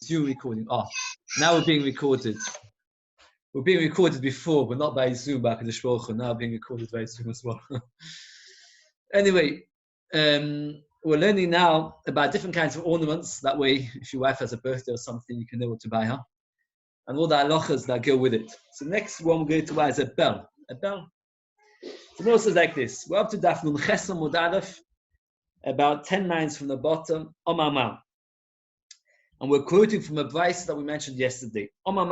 Zoom recording. Oh, now we're being recorded. We're being recorded before, but not by Zoom back in the Shulchan. Now being recorded by Zoom as well. Anyway, we're learning now about different kinds of ornaments. That way, if your wife has a birthday or something, you can know what to buy her. And all the halachas that go with it. So next one we're going to buy is a bell. A bell. So notice is like this. We're up to Daf Nun Chesam Mud Aleph, about 10 lines from the bottom. Omar. And we're quoting from a advice that we mentioned yesterday. Person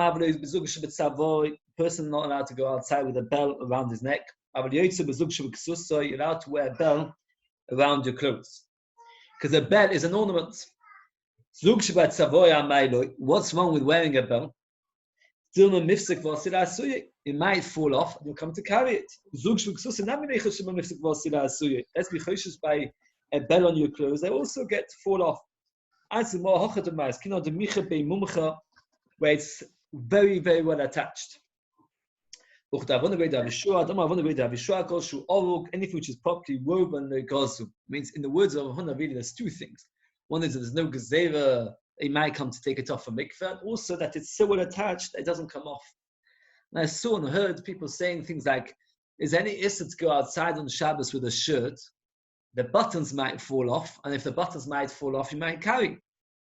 not allowed to go outside with a bell around his neck. You're allowed to wear a bell around your clothes. Because a bell is an ornament. What's wrong with wearing a bell? It might fall off and you'll come to carry it. Let's be cautious by a bell on your clothes. They also get to fall off. Where it's very, very well attached. Anything which is properly woven, means in the words of Huna, there's two things. One is that there's no gezerah, it might come to take it off a mikveh, and also that it's so well attached that it doesn't come off. And I saw and heard people saying things like, is there any issur to go outside on Shabbos with a shirt? The buttons might fall off, and if the buttons might fall off, you might carry.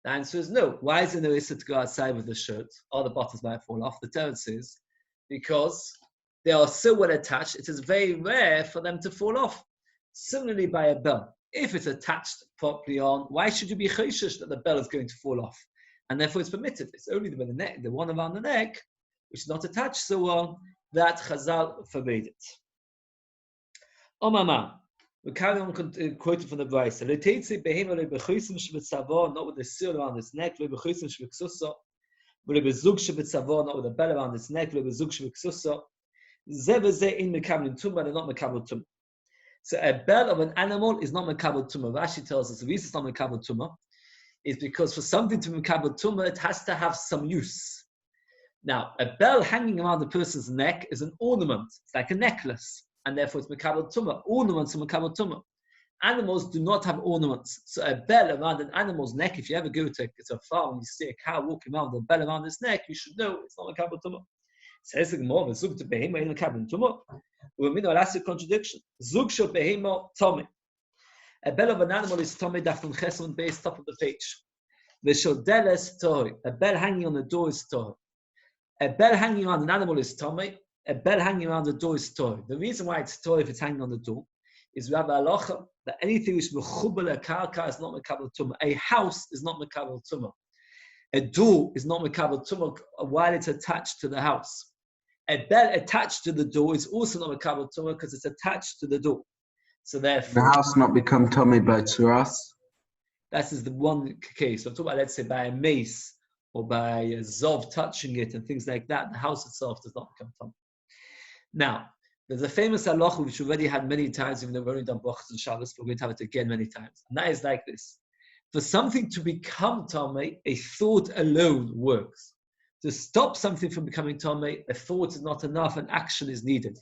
The answer is no. Why is there no issur to go outside with a shirt? Or the buttons might fall off. The Torah says, because they are so well attached, it is very rare for them to fall off. Similarly by a bell. If it's attached properly on, why should you be chayshish that the bell is going to fall off? And therefore it's permitted. It's only the neck, the one around the neck, which is not attached so well, that Chazal forbade it. Omama. We carry on quoting from the Brayse. Not with the seal around his neck, not with the bell around his neck, they're not mekabel tumah. So a bell of an animal is not mekabel tumah. Rashi tells us the reason it's not mekabel tumah is because for something to be mekabel tumah, it has to have some use. Now, a bell hanging around the person's neck is an ornament. It's like a necklace. And therefore it's mekabel tumah. Ornaments are mekabel tumah. Animals do not have ornaments. So a bell around an animal's neck, if you ever go to a farm and you see a cow walking around with a bell around its neck, you should know it's not mekabel tumah. Says the Gemara, Zug to behema in mekabel tumah. I'll ask a contradiction. Zug shel behema tomei. A bell of an animal is tomei daf nun chesam base top of the page. V'shel deles tohi. A bell hanging on the door is tohi. A bell hanging on an animal is tomei. A bell hanging around the door is toy. The reason why it's toy if it's hanging on the door is we have a halacha that anything which mechubel a karka is not mekabel tumah. A house is not mekabel tumah. A door is not mekabel tumah while it's attached to the house. A bell attached to the door is also not mekabel tumah because it's attached to the door. So therefore, the house not become tummy by tzuras. That is the one case. So I'm talking about, let's say, by a mace or by a zov touching it and things like that. The house itself does not become tummy. Now, there's a famous halacha which we've already had many times, even though we've only done brachas and Shabbos, we're going to have it again many times. And that is like this. For something to become tamei, a thought alone works. To stop something from becoming tamei, a thought is not enough, an action is needed.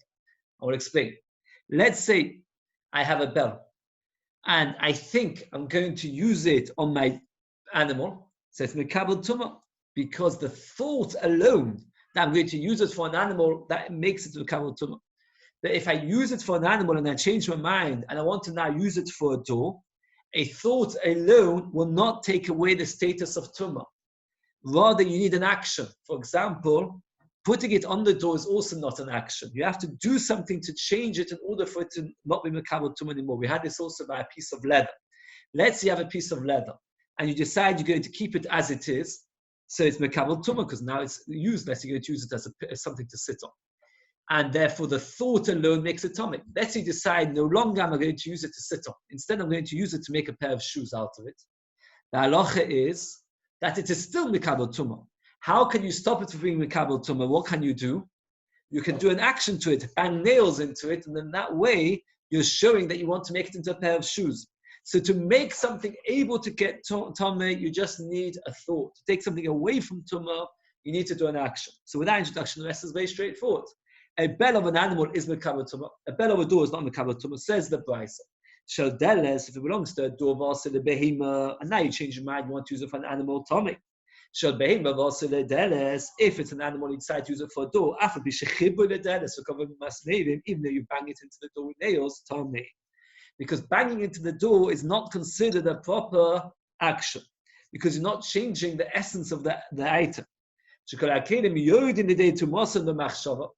I will explain. Let's say I have a bell, and I think I'm going to use it on my animal, so it's mekabel tumah, because the thought alone that I'm going to use it for an animal, that makes it mekabel tumah. But if I use it for an animal and I change my mind and I want to now use it for a door, a thought alone will not take away the status of tumah. Rather, you need an action. For example, putting it on the door is also not an action. You have to do something to change it in order for it to not be mekabel tumah anymore. We had this also by a piece of leather. Let's say you have a piece of leather and you decide you're going to keep it as it is. So it's mekabel tumah because now it's useless. You're going to use it as something to sit on. And therefore the thought alone makes it tumah. Let's say you decide no longer am I going to use it to sit on. Instead I'm going to use it to make a pair of shoes out of it. The halacha is that it is still mekabel tumah. How can you stop it from being mekabel tumah? What can you do? You can do an action to it, bang nails into it, and then that way you're showing that you want to make it into a pair of shoes. So to make something able to get tumah, you just need a thought. To take something away from tumah, you need to do an action. So with that introduction, the rest is very straightforward. A bell of an animal is mekabel tumah. A bell of a door is not mekabel tumah. Says the Brayse. Shel deles, if it belongs to a door, and now you change your mind, you want to use it for an animal tumah. If it's an animal inside, use it for a door. Even though you bang it into the door with nails, because banging into the door is not considered a proper action, because you're not changing the essence of the item.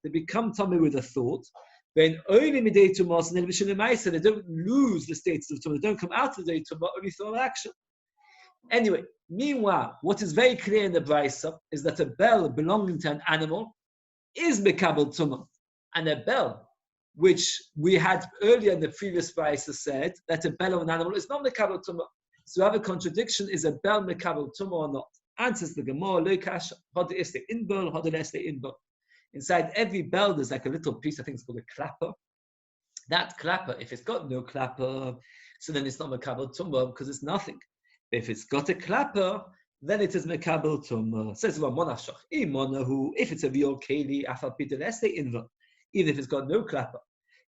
They become tummy with a thought. They don't lose the states of tummy. They don't come out of the day tummy only through action. Anyway, meanwhile, what is very clear in the Brisa is that a bell belonging to an animal is mekabel tumah, and a bell which we had earlier in the previous Brisa said that a bell of an animal is not mekabel tumah. So we have a contradiction: is a bell mekabel tumah or not? Answers the Gemara: Lo kasha, hod is the inbel, hod is the inbel. Inside every bell, there's like a little piece. I think it's called a clapper. That clapper, if it's got no clapper, so then it's not mekabel tumah because it's nothing. If it's got a clapper, then it is mekabel tumah. Says Ramonashach, if it's a real keli, even if it's got no clapper.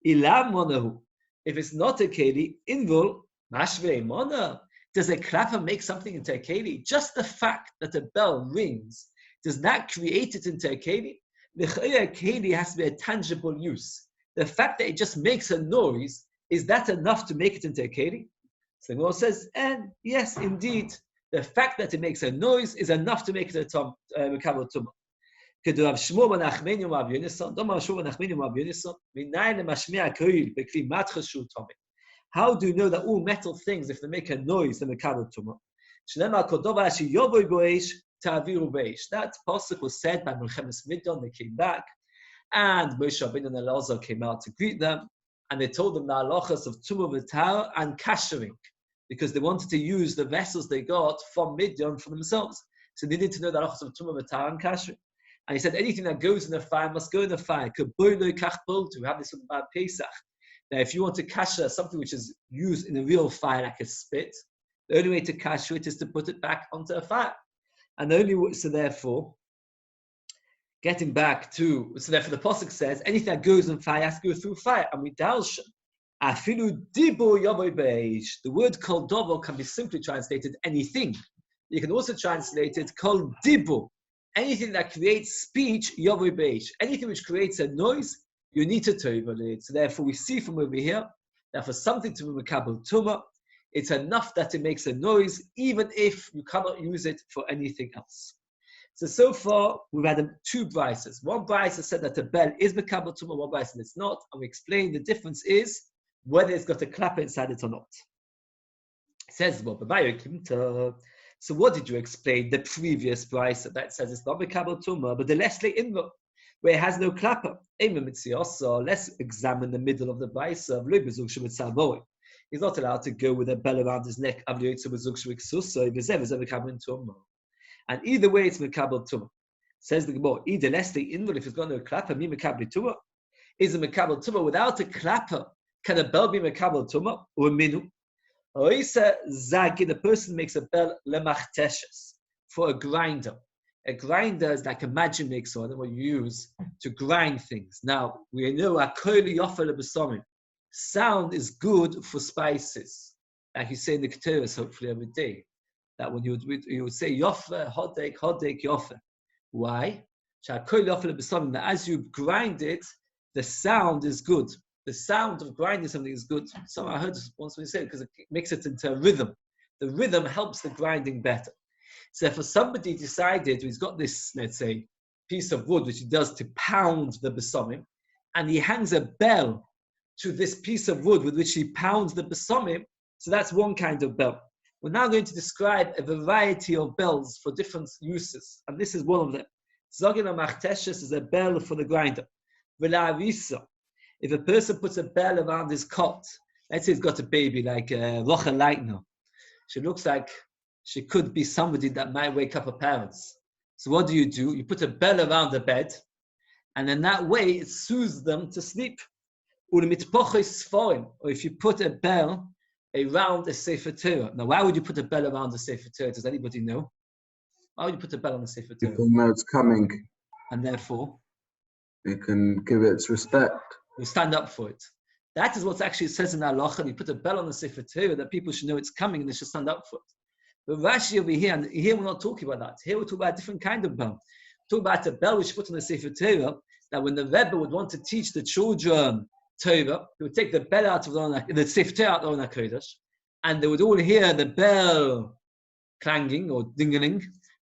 Ilam monahu, if it's not a keli, invul mashvei mona. Does a clapper make something into a keli? Just the fact that a bell rings, does that create it into a keli? The keli has to be a tangible use. The fact that it just makes a noise, is that enough to make it into a keli? So the Gemara says, and yes, indeed, the fact that it makes a noise is enough to make it a mekabel tumah. How do you know that all metal things, if they make a noise, they're mekabel tumah? That pasuk was said by Melchemes Midon. They came back, and Moshe Rabbeinu and Elazar came out to greet them, and they told them the halachas of tumah v'tar and kashering, because they wanted to use the vessels they got from Midian for themselves. So they needed to know the halachas of tumah v'tar and kashering. And he said anything that goes in the fire must go in the fire. We have this about Pesach. Now, if you want to kasher something which is used in a real fire, like a spit, the only way to kasher it is to put it back onto a fire. And therefore, getting back to, the pasuk says, anything that goes in fire has to go through fire. And we dalshan. The word kol dovo can be simply translated anything. You can also translate it kol dibo. Anything that creates speech, yovoy beish. Anything which creates a noise, you need to tovel it. So therefore, we see from over here that for something to be mekabel tumah, it's enough that it makes a noise, even if you cannot use it for anything else. So far, we've had two brises. One brise said that the bell is mekabel tumah, one brise said it's not, and we explained the difference is whether it's got a clapper inside it or not. It says, well, so what did you explain? The previous brise that says it's not mekabel tumah, but the leslie invo, where it has no clapper. Let's examine the middle of the brise of he's not allowed to go with a bell around his neck. And either way, it's mekabel tumah. Says the Gemara, either leslie invo, if it's got no clapper, me mekabel tumah. Is a mekabel tumah without a clapper? Can a bell be mekabel tumah or a minu? The person makes a bell lemachteshes for a grinder. A grinder is like a magic mixer that we use to grind things. Now we know sound is good for spices, like you say in the Keteris hopefully every day. That when you would say yofe, hodek, yofe. Why? That as you grind it, the sound is good. The sound of grinding something is good. I heard this once when you said it because it makes it into a rhythm. The rhythm helps the grinding better. So if somebody decided he's got this, let's say, piece of wood which he does to pound the besomim, and he hangs a bell to this piece of wood with which he pounds the besomim, so that's one kind of bell. We're now going to describe a variety of bells for different uses, and this is one of them. Zogin HaMachteshes is a bell for the grinder. V'la'avisa. If a person puts a bell around his cot, let's say he's got a baby like Rochel Leitner, she looks like she could be somebody that might wake up her parents. So what do? You put a bell around the bed, and in that way it soothes them to sleep. Or if you put a bell around a Sefer Torah. Now, why would you put a bell around a Sefer Torah? Does anybody know? Why would you put a bell on a Sefer Torah? People know it's coming. And therefore? You can give it its respect. You stand up for it. That is what actually says in halacha. You put a bell on the Sefer Torah that people should know it's coming and they should stand up for it. But Rashi over here, and here we're not talking about that. Here we're talking about a different kind of bell. We're talking about a bell which put on the Sefer Torah, that when the Rebbe would want to teach the children Torah, he would take the bell out of the Sefer Torah out of the Kodesh, and they would all hear the bell clanging or dingling,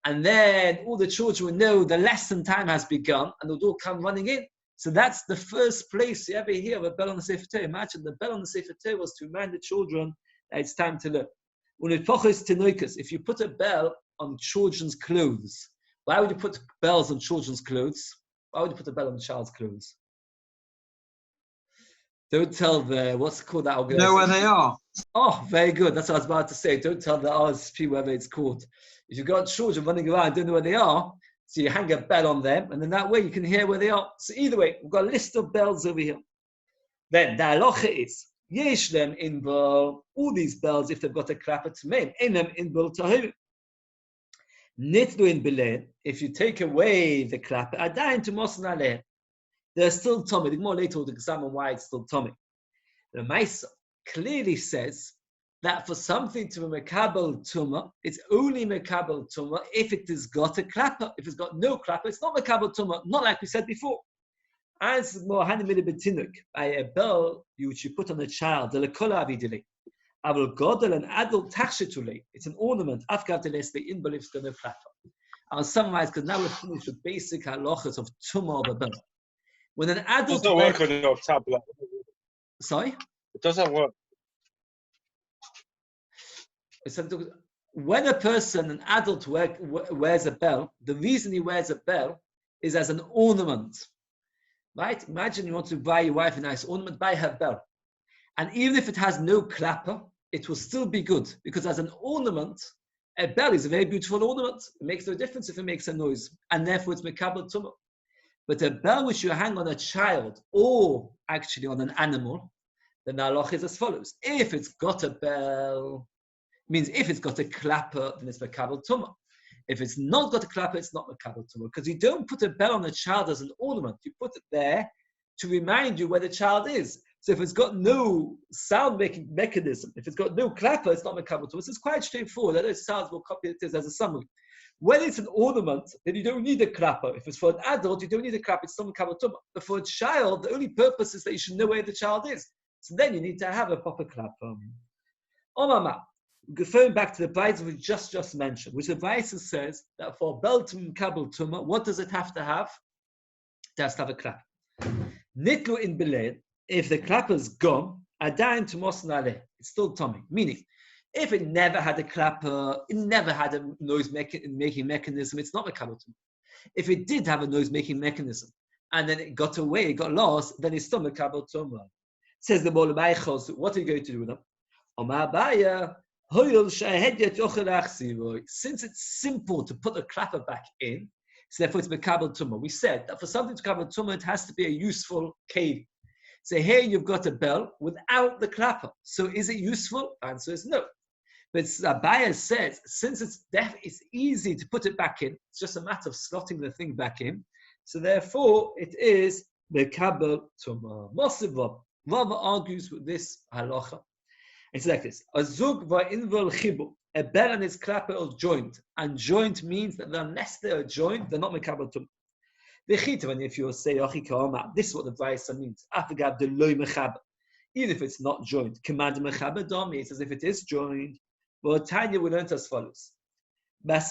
and then all the children would know the lesson time has begun, and they would all come running in. So that's the first place you ever hear of a bell on the Sefer Torah. Imagine the bell on the Sefer Torah was to remind the children that it's time to learn. If you put a bell on children's clothes, why would you put bells on children's clothes? Why would you put a bell on the child's clothes? Don't tell the, what's called that organization? Know where they are. Oh, very good. That's what I was about to say. Don't tell the RSP whether it's called. If you've got children running around, don't know where they are, so you hang a bell on them, and then that way you can hear where they are. So either way, we've got a list of bells over here. Then the halacha is, yesh them in bell, all these bells, if they've got a clapper to main, in them in bell tahir. Nitlu in belen, if you take away the clapper, adayin to mosan aleh. They're still tummy. The more later will examine why it's still tummy. The Maisa clearly says that for something to be mekabel tumah, it's only mekabel tumah if it has got a clapper. If it's got no clapper, it's not mekabel tumah, not like we said before. As more betinuk, by a bell which you put on a child, the lekola avidile. Avol godel, an adult tachshetule. It's an ornament. Afgav deleste in beliefs got no clapper. I'll summarize because now we're finished with basic halachas of tumah of a bell. When an adult doesn't work on your tablet. Sorry? It doesn't work. When a person, an adult, wears a bell, the reason he wears a bell is as an ornament. Right? Imagine you want to buy your wife a nice ornament, buy her bell. And even if it has no clapper, it will still be good. Because as an ornament, a bell is a very beautiful ornament. It makes no difference if it makes a noise. And therefore it's mekabel tumah. But a bell which you hang on a child or actually on an animal, then the halacha is as follows. If it's got a bell, means if it's got a clapper, then it's mekabel tumah. If it's not got a clapper, it's not mekabel tumah. Because you don't put a bell on a child as an ornament. You put it there to remind you where the child is. So if it's got no sound-making mechanism, if it's got no clapper, it's not mekabel tumah. So it's quite straightforward. I know it sounds more complicated as a summary. When it's an ornament, then you don't need a clapper. If it's for an adult, you don't need a clapper. It's not mekabel tumah. But for a child, the only purpose is that you should know where the child is. So then you need to have a proper clapper. Omama, referring back to the Brayta we just mentioned, which the Brayta says that for a bell to mekabel tumah, what does it have to have? It has to have a clapper. Nitlu in belen, if the clapper's gone, adayin to mosan aleh, it's still tummy. Meaning, if it never had a clapper, it never had a noise-making mechanism, it's not mekabel tumah. If it did have a noise-making mechanism, and then it got away, it got lost, then it's still mekabel tumah. Says the Bol Meichos, what are you going to do with them? Since it's simple to put a clapper back in, so therefore it's mekabel tumah. We said that for something to mekabel tumah, it has to be a useful keli. So here you've got a bell without the clapper. So is it useful? The answer is no. But Abaya says, since it's easy to put it back in, it's just a matter of slotting the thing back in. So therefore, it is mekabel tumah. Mosiv Rav argues with this halacha. It's like this: a zug va'invol chibu, a bell and its clapper are joined, and joint means that unless they are joined, they're not mekabel tumah. The chitav, if you say this is what the Brayta means. Afagav de loy mechaber, even if it's not joined, command mechaber domi. It's as if it is joined. But Tanya we learned as follows: a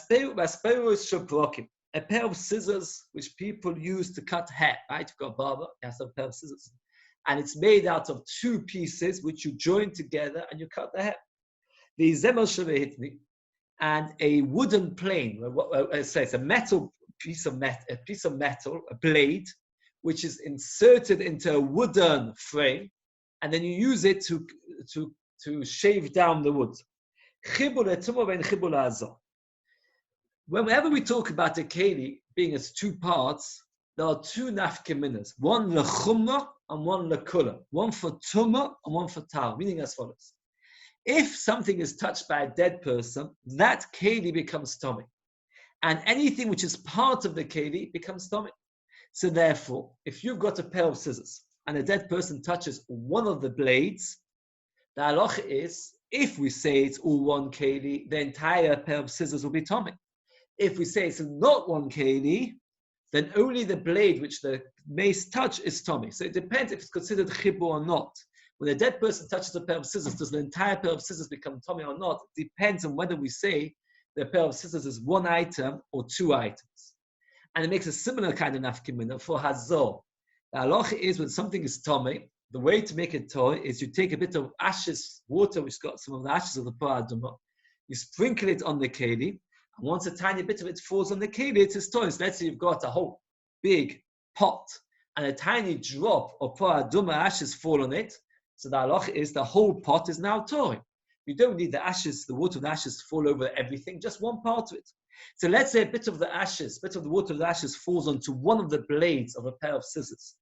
pair of scissors which people use to cut hair. Right, you've got a barber, he has a pair of scissors. And it's made out of two pieces which you join together and you cut the hair. The zemel shavehitni, and a wooden plane. It's a metal piece of metal, a blade, which is inserted into a wooden frame, and then you use it to shave down the wood. Whenever we talk about a keli being as two parts, there are two nafkeminas, one lechumrah and one lekula, one for tumah and one for tar, meaning as follows. If something is touched by a dead person, that keli becomes tummy. And anything which is part of the keli becomes tummy. So therefore, if you've got a pair of scissors and a dead person touches one of the blades, the halacha is, If we say it's all one keli, the entire pair of scissors will be tummy. If we say it's not one keli, then only the blade which the mace touch is tummy. So it depends if it's considered chibur or not. When a dead person touches a pair of scissors, does the entire pair of scissors become tummy or not? It depends on whether we say the pair of scissors is one item or two items. And it makes a similar kind of nafkimina for hazor. The halacha is when something is tummy, the way to make it toy is you take a bit of ashes, water which got some of the ashes of the paraduma, you sprinkle it on the keli, and once a tiny bit of it falls on the keli, it is toy. So let's say you've got a whole big pot and a tiny drop of paraduma ashes fall on it. So the halacha is the whole pot is now toy. You don't need the ashes, the water of the ashes to fall over everything, just one part of it. So let's say a bit of the ashes, bit of the water of the ashes falls onto one of the blades of a pair of scissors.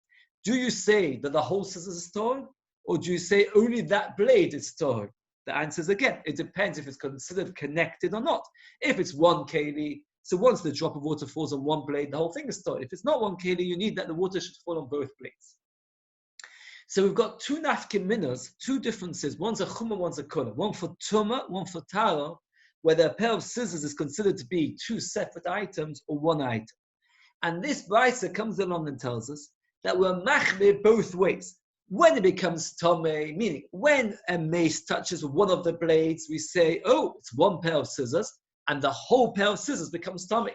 Do you say that the whole scissors is torn? Or do you say only that blade is torn? The answer is again, it depends if it's considered connected or not. If it's one keli, so once the drop of water falls on one blade, the whole thing is torn. If it's not one keli, you need that the water should fall on both blades. So we've got two nafkin minas, two differences. One's a chumma, one's a kula. One for tuma, one for tara, whether a pair of scissors is considered to be two separate items or one item. And this brisa comes along and tells us that we're machmir both ways. When it becomes tomei, meaning when a mace touches one of the blades, we say, oh, it's one pair of scissors, and the whole pair of scissors becomes tomei.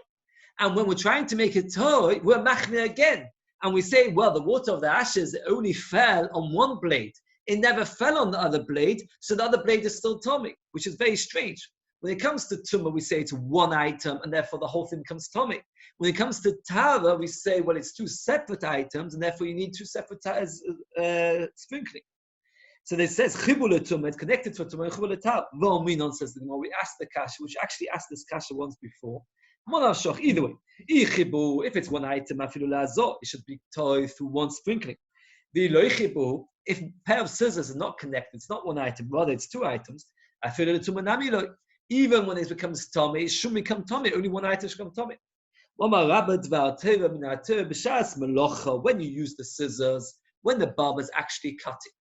And when we're trying to make it toy, we're machmir again. And we say, well, the water of the ashes only fell on one blade. It never fell on the other blade, so the other blade is still tomei, which is very strange. When it comes to tumah, we say it's one item, and therefore the whole thing becomes tomei. When it comes to tara, we say, well, it's two separate items, and therefore you need two separate sprinkling. So it says, chibur letumah, it's connected to a tumah, chibur letara. V'ominon says the Gemara, we asked the kasha, which actually asked this kasha once before. Either way, if it's one item, it should be tied through one sprinkling. If a pair of scissors is not connected, it's not one item, rather it's two items, even when it becomes tomei, it shouldn't become tomei, only one item should become tomei. When you use the scissors, when the barber is actually cutting.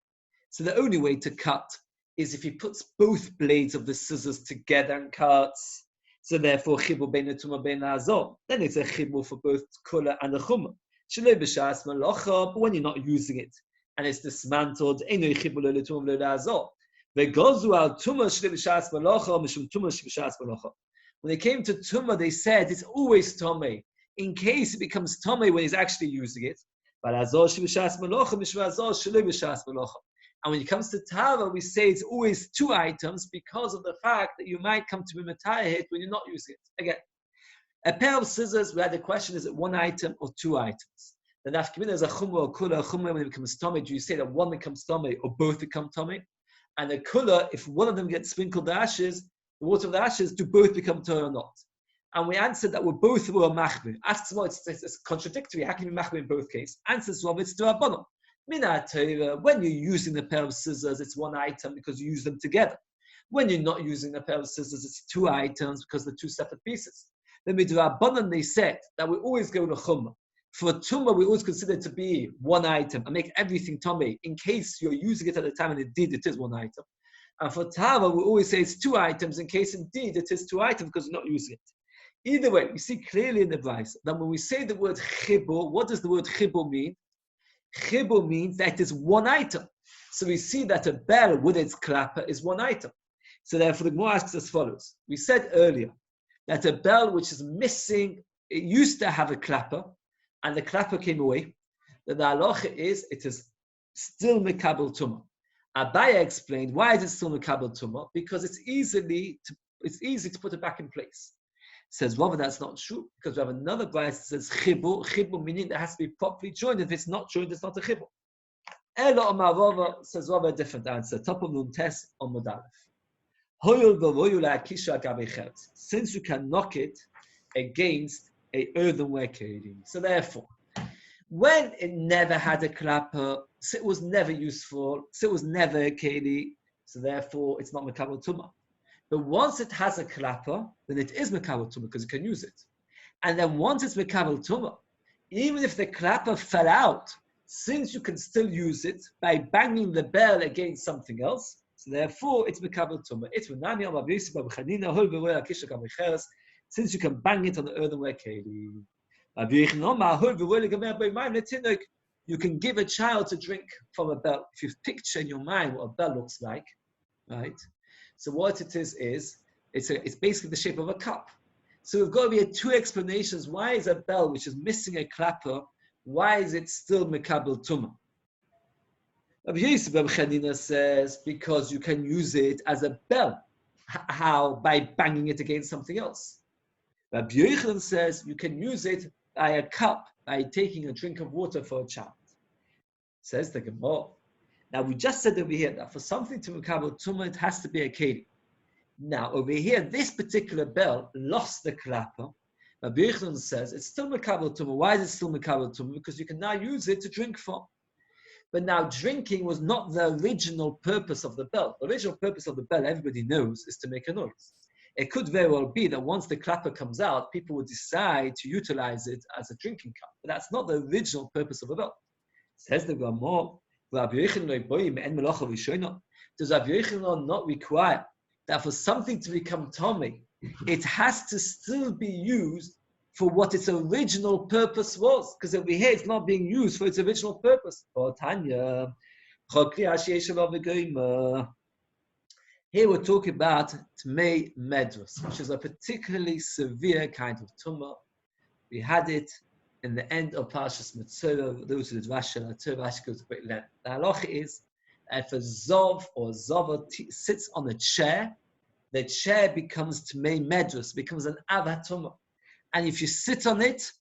So the only way to cut is if he puts both blades of the scissors together and cuts. So therefore, chibur bein tumah bein hazor. Then it's a chibur for both kula and the chumah. Shalei b'shas malacha, but when you're not using it and it's dismantled, eino chibur lo tumah lo hazor. Ve'gozu al tumah shalei b'shas malacha mishum tumah b'shas malacha. When they came to tumah, they said it's always tomei in case it becomes tomei when he's actually using it. But hazor b'shas malacha mishum hazor shalei b'shas malacha. And when it comes to tara, we say it's always two items because of the fact that you might come to be matayah when you're not using it. Again, a pair of scissors, we had the question, is it one item or two items? The nafkamina is a chumrah or kula. A chumrah, when it becomes tomei, do you say that one becomes tomei or both become tomei? And a kula, if one of them gets sprinkled the ashes, the water of the ashes, do both become tomei or not? And we answered that we're both were machmir. Asks well, it's contradictory. How can you be machmir in both cases? Answers well, it's derabanan. When you're using a pair of scissors, it's one item because you use them together. When you're not using a pair of scissors, it's two items because they're two separate pieces. Then midrabanan, they said that we always go to chumrah. For tumah, we always consider it to be one item and make everything tomei in case you're using it at the time and indeed it is one item. And for tara, we always say it's two items in case indeed it is two items because you're not using it. Either way, we see clearly in the verse that when we say the word chibur, what does the word chibur mean? Chibur means that it is one item. So we see that a bell with its clapper is one item. So therefore the Gemara asks as follows. We said earlier that a bell which is missing, it used to have a clapper, and the clapper came away. That the halacha is, it is still mekabel tumah. Abaya explained, why is it still mekabel tumah? Because it's easy to put it back in place. Says, Rava, that's not true, because we have another verse that says chibur meaning that has to be properly joined. If it's not joined, it's not a chibur. Elo Amar Rava, says Rava, a different answer. Top of Nun Tes on Modalef. Since you can knock it against a earthenware keli. So therefore, when it never had a clapper, so it was never useful, so it was never a keli, so therefore it's not mekabel tumah. But once it has a clapper, then it is mekabel tumah because you can use it. And then once it's mekabel tumah, even if the clapper fell out, since you can still use it by banging the bell against something else, So therefore, it's mekabel tumah. It's v'nami al Rabbi Yosef Bar Chanina hol v'roya kisha kamicheres, since you can bang it on the earthenware keli. Rabbi Yechonah hol v'roya gamer b'mayim letinok. You can give a child to drink from a bell. If you picture in your mind what a bell looks like, right? So what it is it's basically the shape of a cup. So we've got to be two explanations. Why is a bell which is missing a clapper, why is it still mekabel tumah? Rabbi Yosef Bar Chanina says because you can use it as a bell. How? By banging it against something else. Rabbi Yochanan says you can use it by a cup, by taking a drink of water for a child. Says the Gemara. Now we just said over here that for something to mekabel tumah, it has to be a keli. Now over here, this particular bell lost the clapper. Rabbi Yochanan says it's still mekabel tumah. Why is it still mekabel tumah? Because you can now use it to drink from. But now drinking was not the original purpose of the bell. The original purpose of the bell, everybody knows, is to make a noise. It could very well be that once the clapper comes out, people will decide to utilize it as a drinking cup. But that's not the original purpose of a bell. Says the Gemara, does Rabbi Yochanan not require that for something to become tummy, it has to still be used for what its original purpose was? Because over here, it's not being used for its original purpose. Here we're talking about Tmei Medrus, which is a particularly severe kind of tumah. We had it in the end of Parshas Metzora. Those who did Rashi goes to great length. The halacha is if a Zov or Zova sits on a chair, the chair becomes Tmei Medrus, becomes an Avat tumah. And if you sit on it,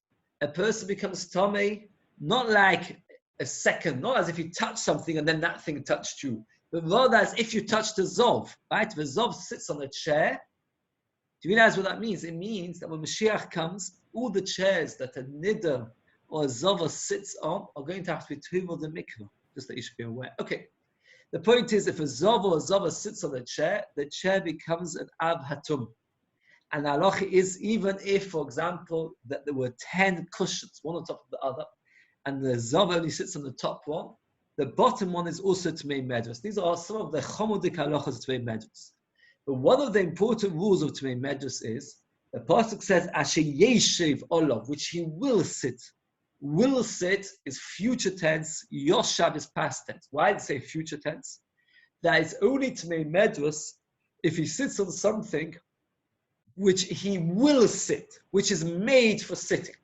a person becomes Tomei, not like a second, not as if you touch something and then that thing touched you, but rather as if you touched a Zov, right? If a Zov sits on a chair, do you realize what that means? It means that when Mashiach comes, all the chairs that a Niddah or a Zova sits on are going to have to be Tuvel the Mikvah, just that you should be aware. Okay, the point is if a Zov or a Zova sits on the chair becomes an Av Hatum. And the halacha is even if, for example, that there were 10 cushions, one on top of the other, and the Zav only sits on the top one, the bottom one is also Tmei Medrus. These are some of the chomodik halachas of Tmei Medrus. But one of the important rules of Tmei Medrus is, the pasuk says, Asher yeshiv olav, which he will sit. Will sit is future tense, yoshav is past tense. Why did it say future tense? That it's only Tmei Medrus if he sits on something which he will sit, which is made for sitting.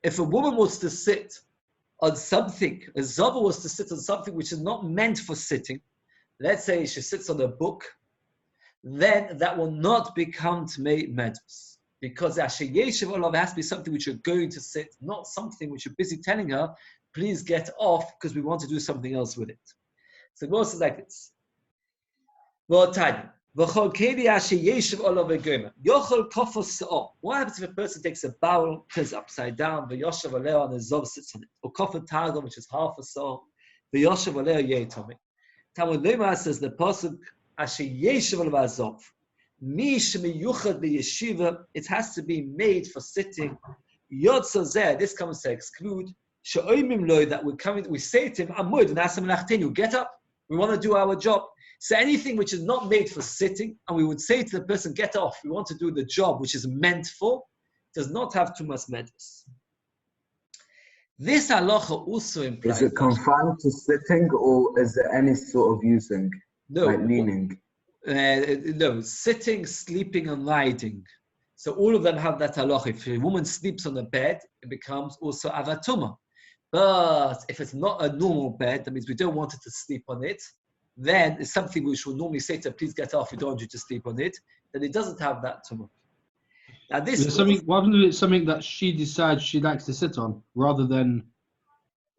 If a woman was to sit on something, a Zava was to sit on something which is not meant for sitting, let's say she sits on a book, then that will not become Tmei Medrus. Because Asher Yeshiv Olav has to be something which you're going to sit, not something which you're busy telling her, please get off because we want to do something else with it. So it goes like this. Well, Tanya. What happens if a person takes a barrel, turns it upside down, and a Zov sits on it? Or kofar targum, which is half a saw, v'yoshav aleo yetomi. Talmud Lema says the pasuk asher yeshiv alav azov. Mi shemiyuchad b'yeshiva, it has to be made for sitting. Yod zeh, this comes to exclude she'oimim lo, that we say to him, amud v'nasam lachtenu, get up, we want to do our job. So anything which is not made for sitting, and we would say to the person, get off, we want to do the job which is meant for, does not have tumas medrus. This halacha also implies... Is it confined to sitting, or is there any sort of using, like leaning? No, sitting, sleeping, and riding. So all of them have that halacha. If a woman sleeps on a bed, it becomes also avatuma. But if it's not a normal bed, that means we don't want her to sleep on it, then it's something which we'll normally say to her, please get off, we don't want you to sleep on it, then it doesn't have that tumah. Now this is something that she decides she likes to sit on, rather than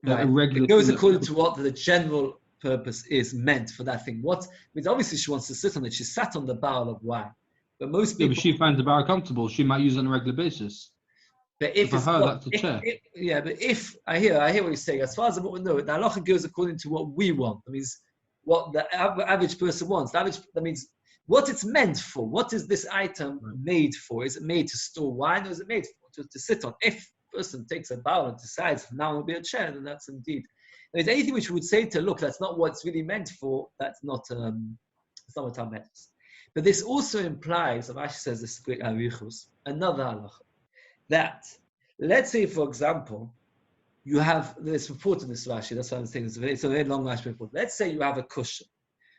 a regular. It goes according to what the general purpose is meant for that thing. What means obviously she wants to sit on it. She sat on the barrel of wine, but most people. Yeah, but she finds the barrel comfortable. She might use it on a regular basis. But if for her, that's a chair. But if I hear what you're saying. As far as I know, the halacha goes according to what we want. That means what the average person wants. That means what it's meant for. What is this item made for? Is it made to store wine, or is it made to sit on? If a person takes a barrel and decides now it'll be a chair, then that's indeed. If there's anything which we would say to look, that's not what it's really meant for. That's not It's not what matters. But this also implies, Rashi says this great arichus, another halacha, that let's say, for example, you have this report in this Rashi. That's what I'm saying. It's a very long Rashi report. Let's say you have a cushion,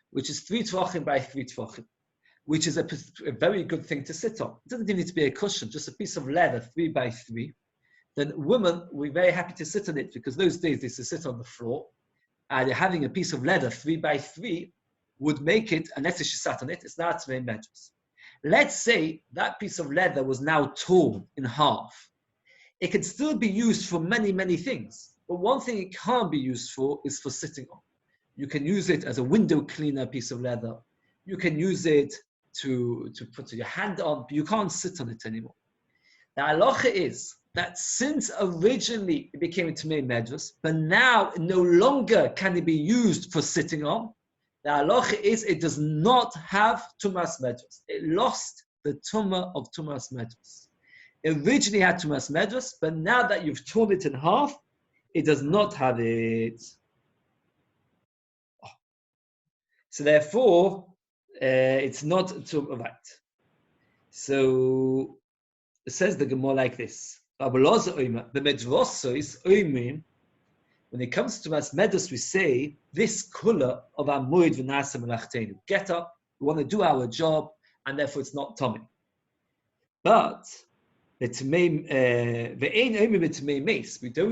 which is 3 tvachim by 3 tvachim, which is a very good thing to sit on. It doesn't even need to be a cushion, just a piece of leather, 3 by 3. Then women, we're very happy to sit on it because those days they used to sit on the floor, and having a piece of leather 3 by 3 would make it, unless she sat on it, it's not very measures. Let's say that piece of leather was now torn in half. It can still be used for many, many things. But one thing it can't be used for is for sitting on. You can use it as a window cleaner piece of leather. You can use it to put your hand on, but you can't sit on it anymore. The halacha is that since originally it became a Tamei Medrash, but now no longer can it be used for sitting on, the halacha is it does not have Tumas Medrash. It lost the Tumah of Tumas Medrash. It originally had Tumas Medrash, but now that you've torn it in half, it does not have it. So therefore, it's not to right. So it says the Gemara like this: the Medrashos oimrim. When it comes to Tumas Medrash, we say this kula of our moed v'nasa melachteinu. Get up, we want to do our job, and therefore it's not tummy. But we don't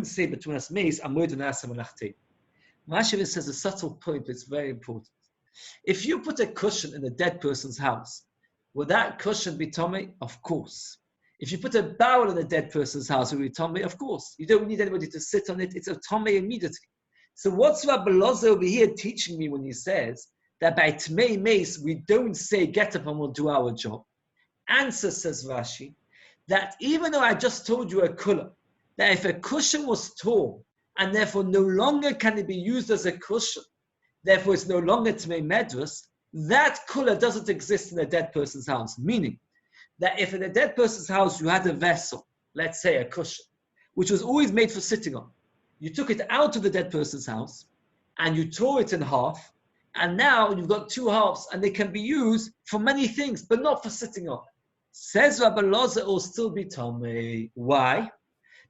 say between us mace and moed v'nasa melachteinu. Rashi says a subtle point, but it's very important. If you put a cushion in a dead person's house, will that cushion be tummy? Of course. If you put a barrel in a dead person's house, will it be tummy? Of course. You don't need anybody to sit on it. It's a tummy immediately. So what's Rabbi Loza over here teaching me when he says that by Tmei Mace, we don't say get up and we'll do our job? Answer, says Rashi, that even though I just told you a kula, that if a cushion was torn and therefore no longer can it be used as a cushion, therefore it's no longer Tmei Medrash, that kula doesn't exist in a dead person's house. Meaning that if in a dead person's house you had a vessel, let's say a cushion, which was always made for sitting on, you took it out of the dead person's house and you tore it in half, and now you've got 2 halves and they can be used for many things, but not for sitting on. Says Rabbi Loza, it will still be Tamei. Why?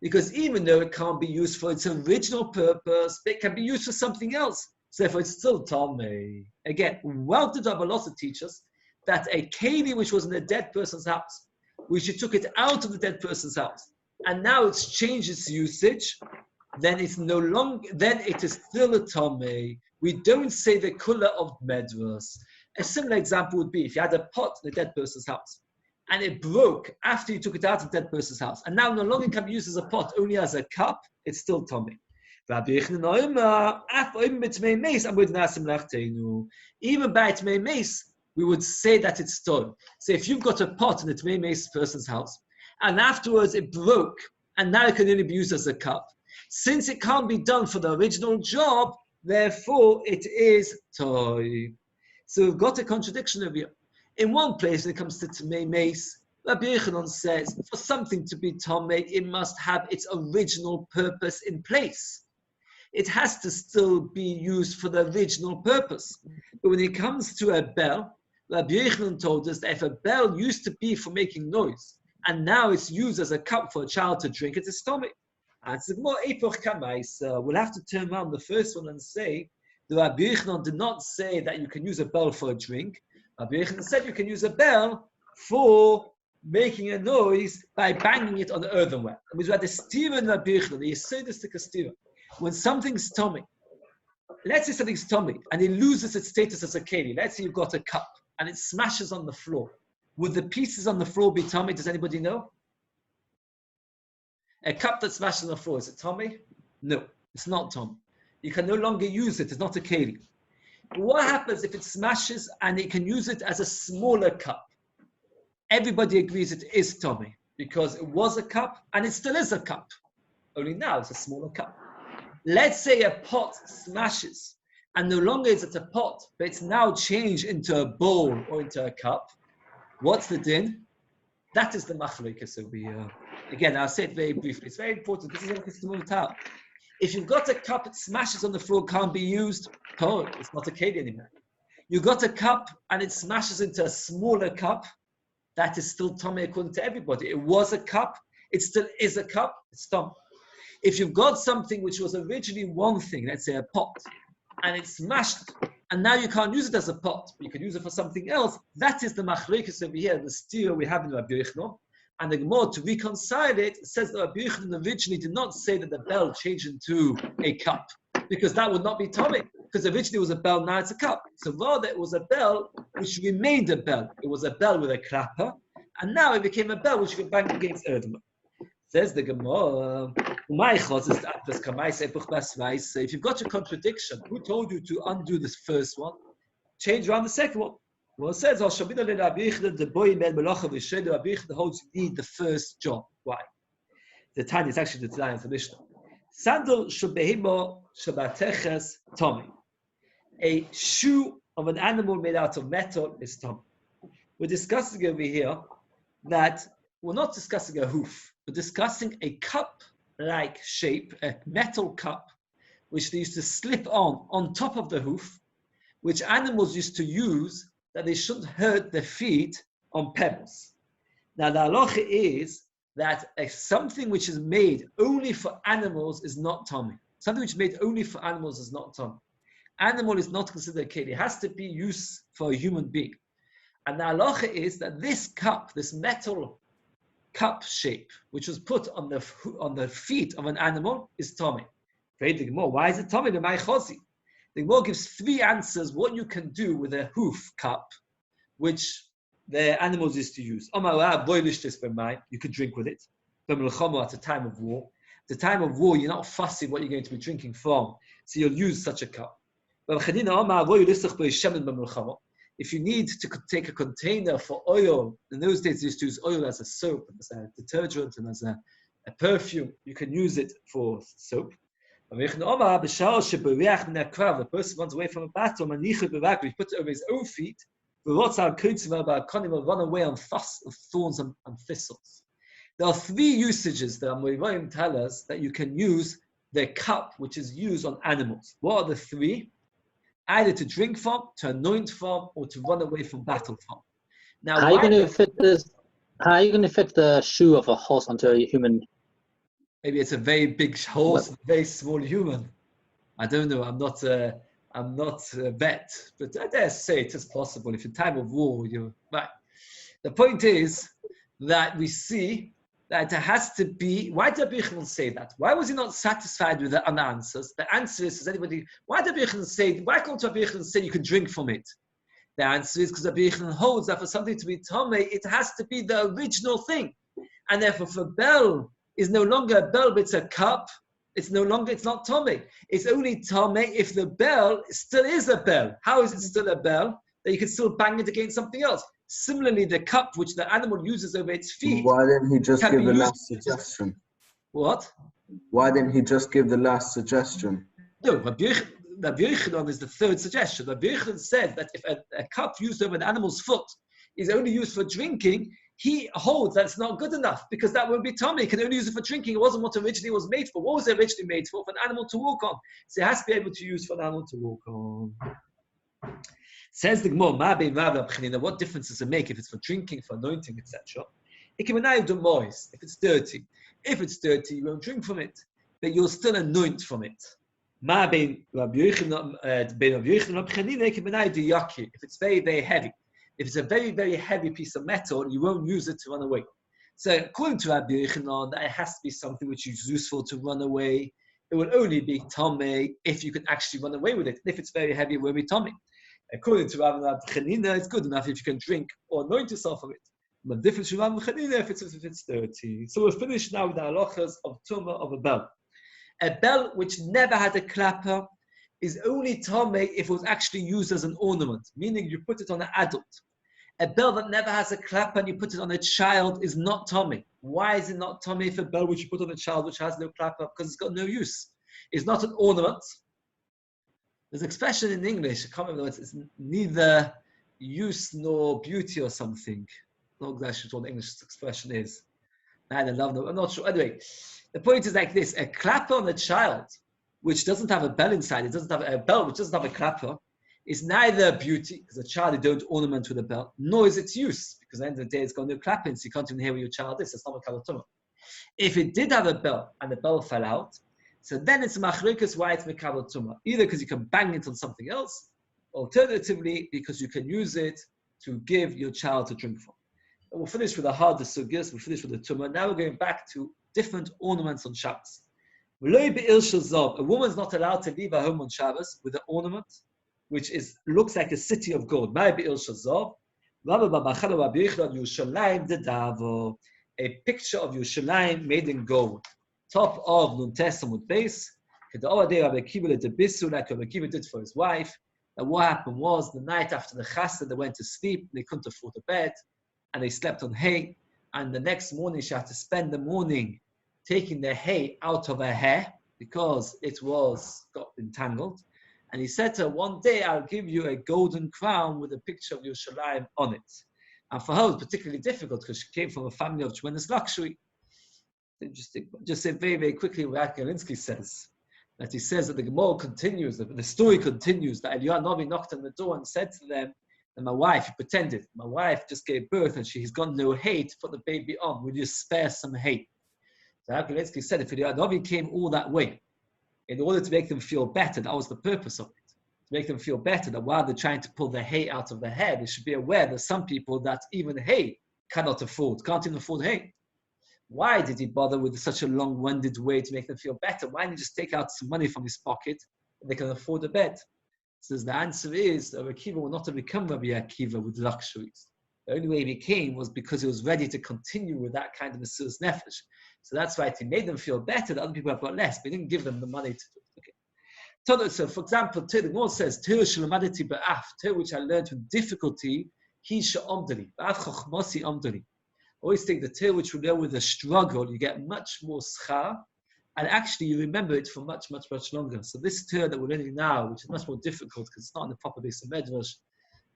Because even though it can't be used for its original purpose, it can be used for something else. So therefore it's still Tamei. Again, well did Rabbi Loza teach us that a keli which was in a dead person's house, which you took it out of the dead person's house, and now it's changed its usage, then it's no longer, then it is still a tamei. We don't say the kula of medras. A similar example would be if you had a pot in a dead person's house, and it broke after you took it out of the dead person's house, and now no longer can be used as a pot, only as a cup, it's still tamei. Even by Tmei Mace, we would say that it's stolen. So if you've got a pot in a Tmei Mace person's house, and afterwards it broke, and now it can only be used as a cup, since it can't be done for the original job, therefore it is toy. So we've got a contradiction over here. In one place, when it comes to Tmei Mace, Rabbi Yechanan says, for something to be Tomei, it must have its original purpose in place. It has to still be used for the original purpose. But when it comes to a bell, Rabbi Yechanan told us that if a bell used to be for making noise, and now it's used as a cup for a child to drink, it's a stomach. And we'll have to turn around the first one and say, the Rabbi Yechanan did not say that you can use a bell for a drink. Rabbi Yechanan said you can use a bell for making a noise by banging it on the earthenware. And we had the stira in Rabbi Yechanan, the Yesodistic stira. When something's tummy, let's say something's tummy, and it loses its status as a keli. Let's say you've got a cup, and it smashes on the floor. Would the pieces on the floor be tummy? Does anybody know? A cup that smashes on the floor, is it tummy? No, it's not tummy. You can no longer use it, it's not a keli. What happens if it smashes and it can use it as a smaller cup? Everybody agrees it is tummy, because it was a cup, and it still is a cup. Only now it's a smaller cup. Let's say a pot smashes, and no longer is it a pot, but it's now changed into a bowl or into a cup. What's the din? That is the machlokes over here. Again, I'll say it very briefly. It's very important. This is what it's to move out. If you've got a cup that smashes on the floor, can't be used, oh, it's not a keli anymore. You got a cup and it smashes into a smaller cup, that is still tummy according to everybody. It was a cup, it still is a cup, it's tummy. If you've got something which was originally one thing, let's say a pot, and it's smashed, and now you can't use it as a pot, but you can use it for something else, that is the machlekes over here, the steer we have in Rabbi Yochanan. And the Gemara, to reconcile it, says that Rabbi Yochanan originally did not say that the bell changed into a cup, because that would not be tummy, because originally it was a bell, now it's a cup. So rather it was a bell which remained a bell. It was a bell with a clapper, and now it became a bell which you could bang against Erdema. Says the Gemara, if you've got a contradiction, who told you to undo this first one? Change around the second one. Well, it says, the boy made Malacha V'Shed, Rabbi Yochanan holds you need the first job. Why? The Tanya is actually the Tanya of the Mishnah. Sandal Shubehimo Shabateches Tommy. A shoe of an animal made out of metal is Tommy. We're discussing over here that we're not discussing a hoof. We're discussing a cup-like shape, a metal cup, which they used to slip on top of the hoof, which animals used to use that they shouldn't hurt their feet on pebbles. Now the halacha is that something which is made only for animals is not tummy. Something which is made only for animals is not tummy. Animal is not considered a keli. It has to be used for a human being. And the halacha is that this cup, this metal cup shape, which was put on the feet of an animal, is tummy. Why is it tummy? The Gemara gives three answers what you can do with a hoof cup, which the animals used to use. You could drink with it. At the time of war. At the time of war, you're not fussy what you're going to be drinking from, so you'll use such a cup. If you need to take a container for oil, in those days they used to use oil as a soap, as a detergent, and as a perfume. You can use it for soap. The person runs away from a battle, and he puts it over his own feet. Will run away on thorns and thistles. There are three usages that Amoraim tell us that you can use the cup, which is used on animals. What are the three? Either to drink from, to anoint from, or to run away from battle from. Now, how are you going to fit this? How are you going to fit the shoe of a horse onto a human? Maybe it's a very big horse, a very small human. I don't know. I'm not a vet, but I dare say it is possible. If in time of war, you're right. The point is that we see that it has to be. Why did Rabbi Yochanan say that? Why was he not satisfied with the answers? The answer is, does anybody? Why did Rabbi Yochanan say? Why can't Rabbi Yochanan say you can drink from it? The answer is because Rabbi Yochanan holds that for something to be tomei, it has to be the original thing, and therefore, for bell is no longer a bell, but it's a cup. It's not tomei. It's only tomei if the bell still is a bell. How is it still a bell? That you can still bang it against something else. Similarly, the cup which the animal uses over its feet. Why didn't he just give the last suggestion? What? Why didn't he just give the last suggestion? No, Rabbi Yochanan is the third suggestion. Rabbi Yochanan said that if a cup used over an animal's foot is only used for drinking, he holds that it's not good enough because that won't be tummy. You can only use it for drinking. It wasn't what originally was made for. What was it originally made for? For an animal to walk on. So it has to be able to use for an animal to walk on. Says the Gemara, what difference does it make if it's for drinking, for anointing, etc.? If it's dirty. If it's dirty, you won't drink from it, but you'll still anoint from it. If it's very, very heavy. If it's a very, very heavy piece of metal, you won't use it to run away. So according to Rabbi Yochanan, that it has to be something which is useful to run away. It will only be tomei if you can actually run away with it. If it's very heavy, it won't be tomei. According to Rabbi Chanina, it's good enough if you can drink or anoint yourself from it. But different from Rabbi Chanina if it's dirty. So we're finished now with the halachas of tumah of a bell. A bell which never had a clapper is only tomei if it was actually used as an ornament, meaning you put it on an adult. A bell that never has a clapper and you put it on a child is not tomei. Why is it not tomei if a bell which you put on a child which has no clapper? Because it's got no use. It's not an ornament. There's an expression in English, I can't remember, it's neither use nor beauty or something. I'm not exactly sure what the English expression is. Neither love nor, I'm not sure. Anyway, the point is like this, a clapper on a child which doesn't have a bell inside, it doesn't have a bell which doesn't have a clapper, is neither beauty, because a child you don't ornament with a belt, nor is its use, because at the end of the day it's got no clapping, so you can't even hear where your child is. It's not a kalatuma. If it did have a bell and the bell fell out, so then it's machlokas why it's mekalatuma. Either because you can bang it on something else, alternatively because you can use it to give your child to drink from. And we'll finish with the hard sugyas. We'll finish with the tumah. Now we're going back to different ornaments on Shabbos. A woman's not allowed to leave her home on Shabbos with an ornament which looks like a city of gold. A picture of Yerushalayim made in gold. Top of Nun Tessamut base. Like Rabbi Akiva did for his wife. And what happened was, the night after the chassid, they went to sleep, they couldn't afford a bed, and they slept on hay. And the next morning, she had to spend the morning taking the hay out of her hair because it got entangled. And he said to her, one day I'll give you a golden crown with a picture of Yerushalayim on it. And for her, it was particularly difficult because she came from a family of tremendous luxury. Interesting. Just say very, very quickly what Galinsky says. That he says that the Gemara continues, the story continues, that Eliyahu Novi knocked on the door and said to them, and my wife just gave birth and she's got no hay to put the baby on. Will you spare some hay? So Galinsky said, if Eliyahu Novi came all that way, in order to make them feel better, that was the purpose of it. To make them feel better, that while they're trying to pull the hay out of their hair, they should be aware that some people that even hay can't even afford hay. Why did he bother with such a long-winded way to make them feel better? Why didn't he just take out some money from his pocket and they can afford a bed? Says the answer is that Rabbi Akiva will not have become Rabbi Akiva with luxuries. The only way he became was because he was ready to continue with that kind of Mesiras Nefesh. So that's right, he made them feel better that other people have got less, but he didn't give them the money to do it. Okay. So, for example, the Gemara says, Torah which I learned with difficulty, he sha'omdali, ba'af chochmasi omdali. Always think the Torah which we learn with a struggle, you get much more schar, and actually you remember it for much, much, much longer. So this Torah that we're learning now, which is much more difficult because it's not in the proper base of Medrash,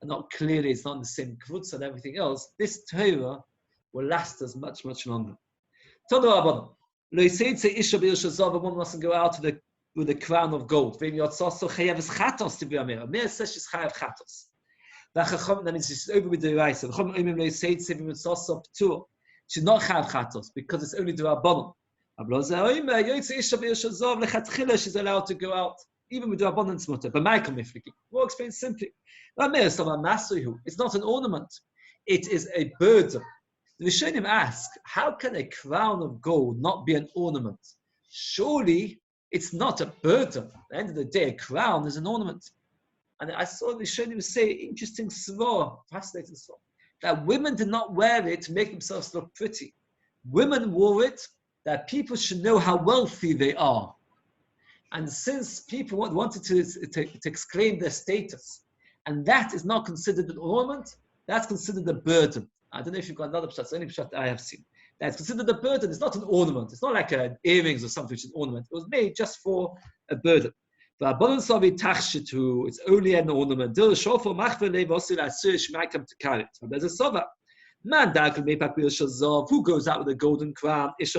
and not clearly, it's not in the same kvutz and everything else, this Torah will last us much, much longer. A woman mustn't go out with a crown of gold. Amir says she's chayav chatos. That means she's over with the Raisa. She's not chayav chatos because it's only the Rabbanon. She's allowed to go out even with the Rabbanon's mutter. But Michael Mifliki, we'll explain simply. It's not an ornament. It is a burden. The Rishonim ask, how can a crown of gold not be an ornament? Surely it's not a burden. At the end of the day, a crown is an ornament. And I saw the Rishonim say, interesting svara, fascinating svara, that women did not wear it to make themselves look pretty. Women wore it that people should know how wealthy they are. And since people wanted to exclaim their status, and that is not considered an ornament, that's considered a burden. I don't know if you've got another pshat, it's the only pshat I have seen. That's considered a burden. It's not an ornament. It's not like earrings or something which is an ornament. It was made just for a burden. It's only an ornament. Who goes out with a golden crown? It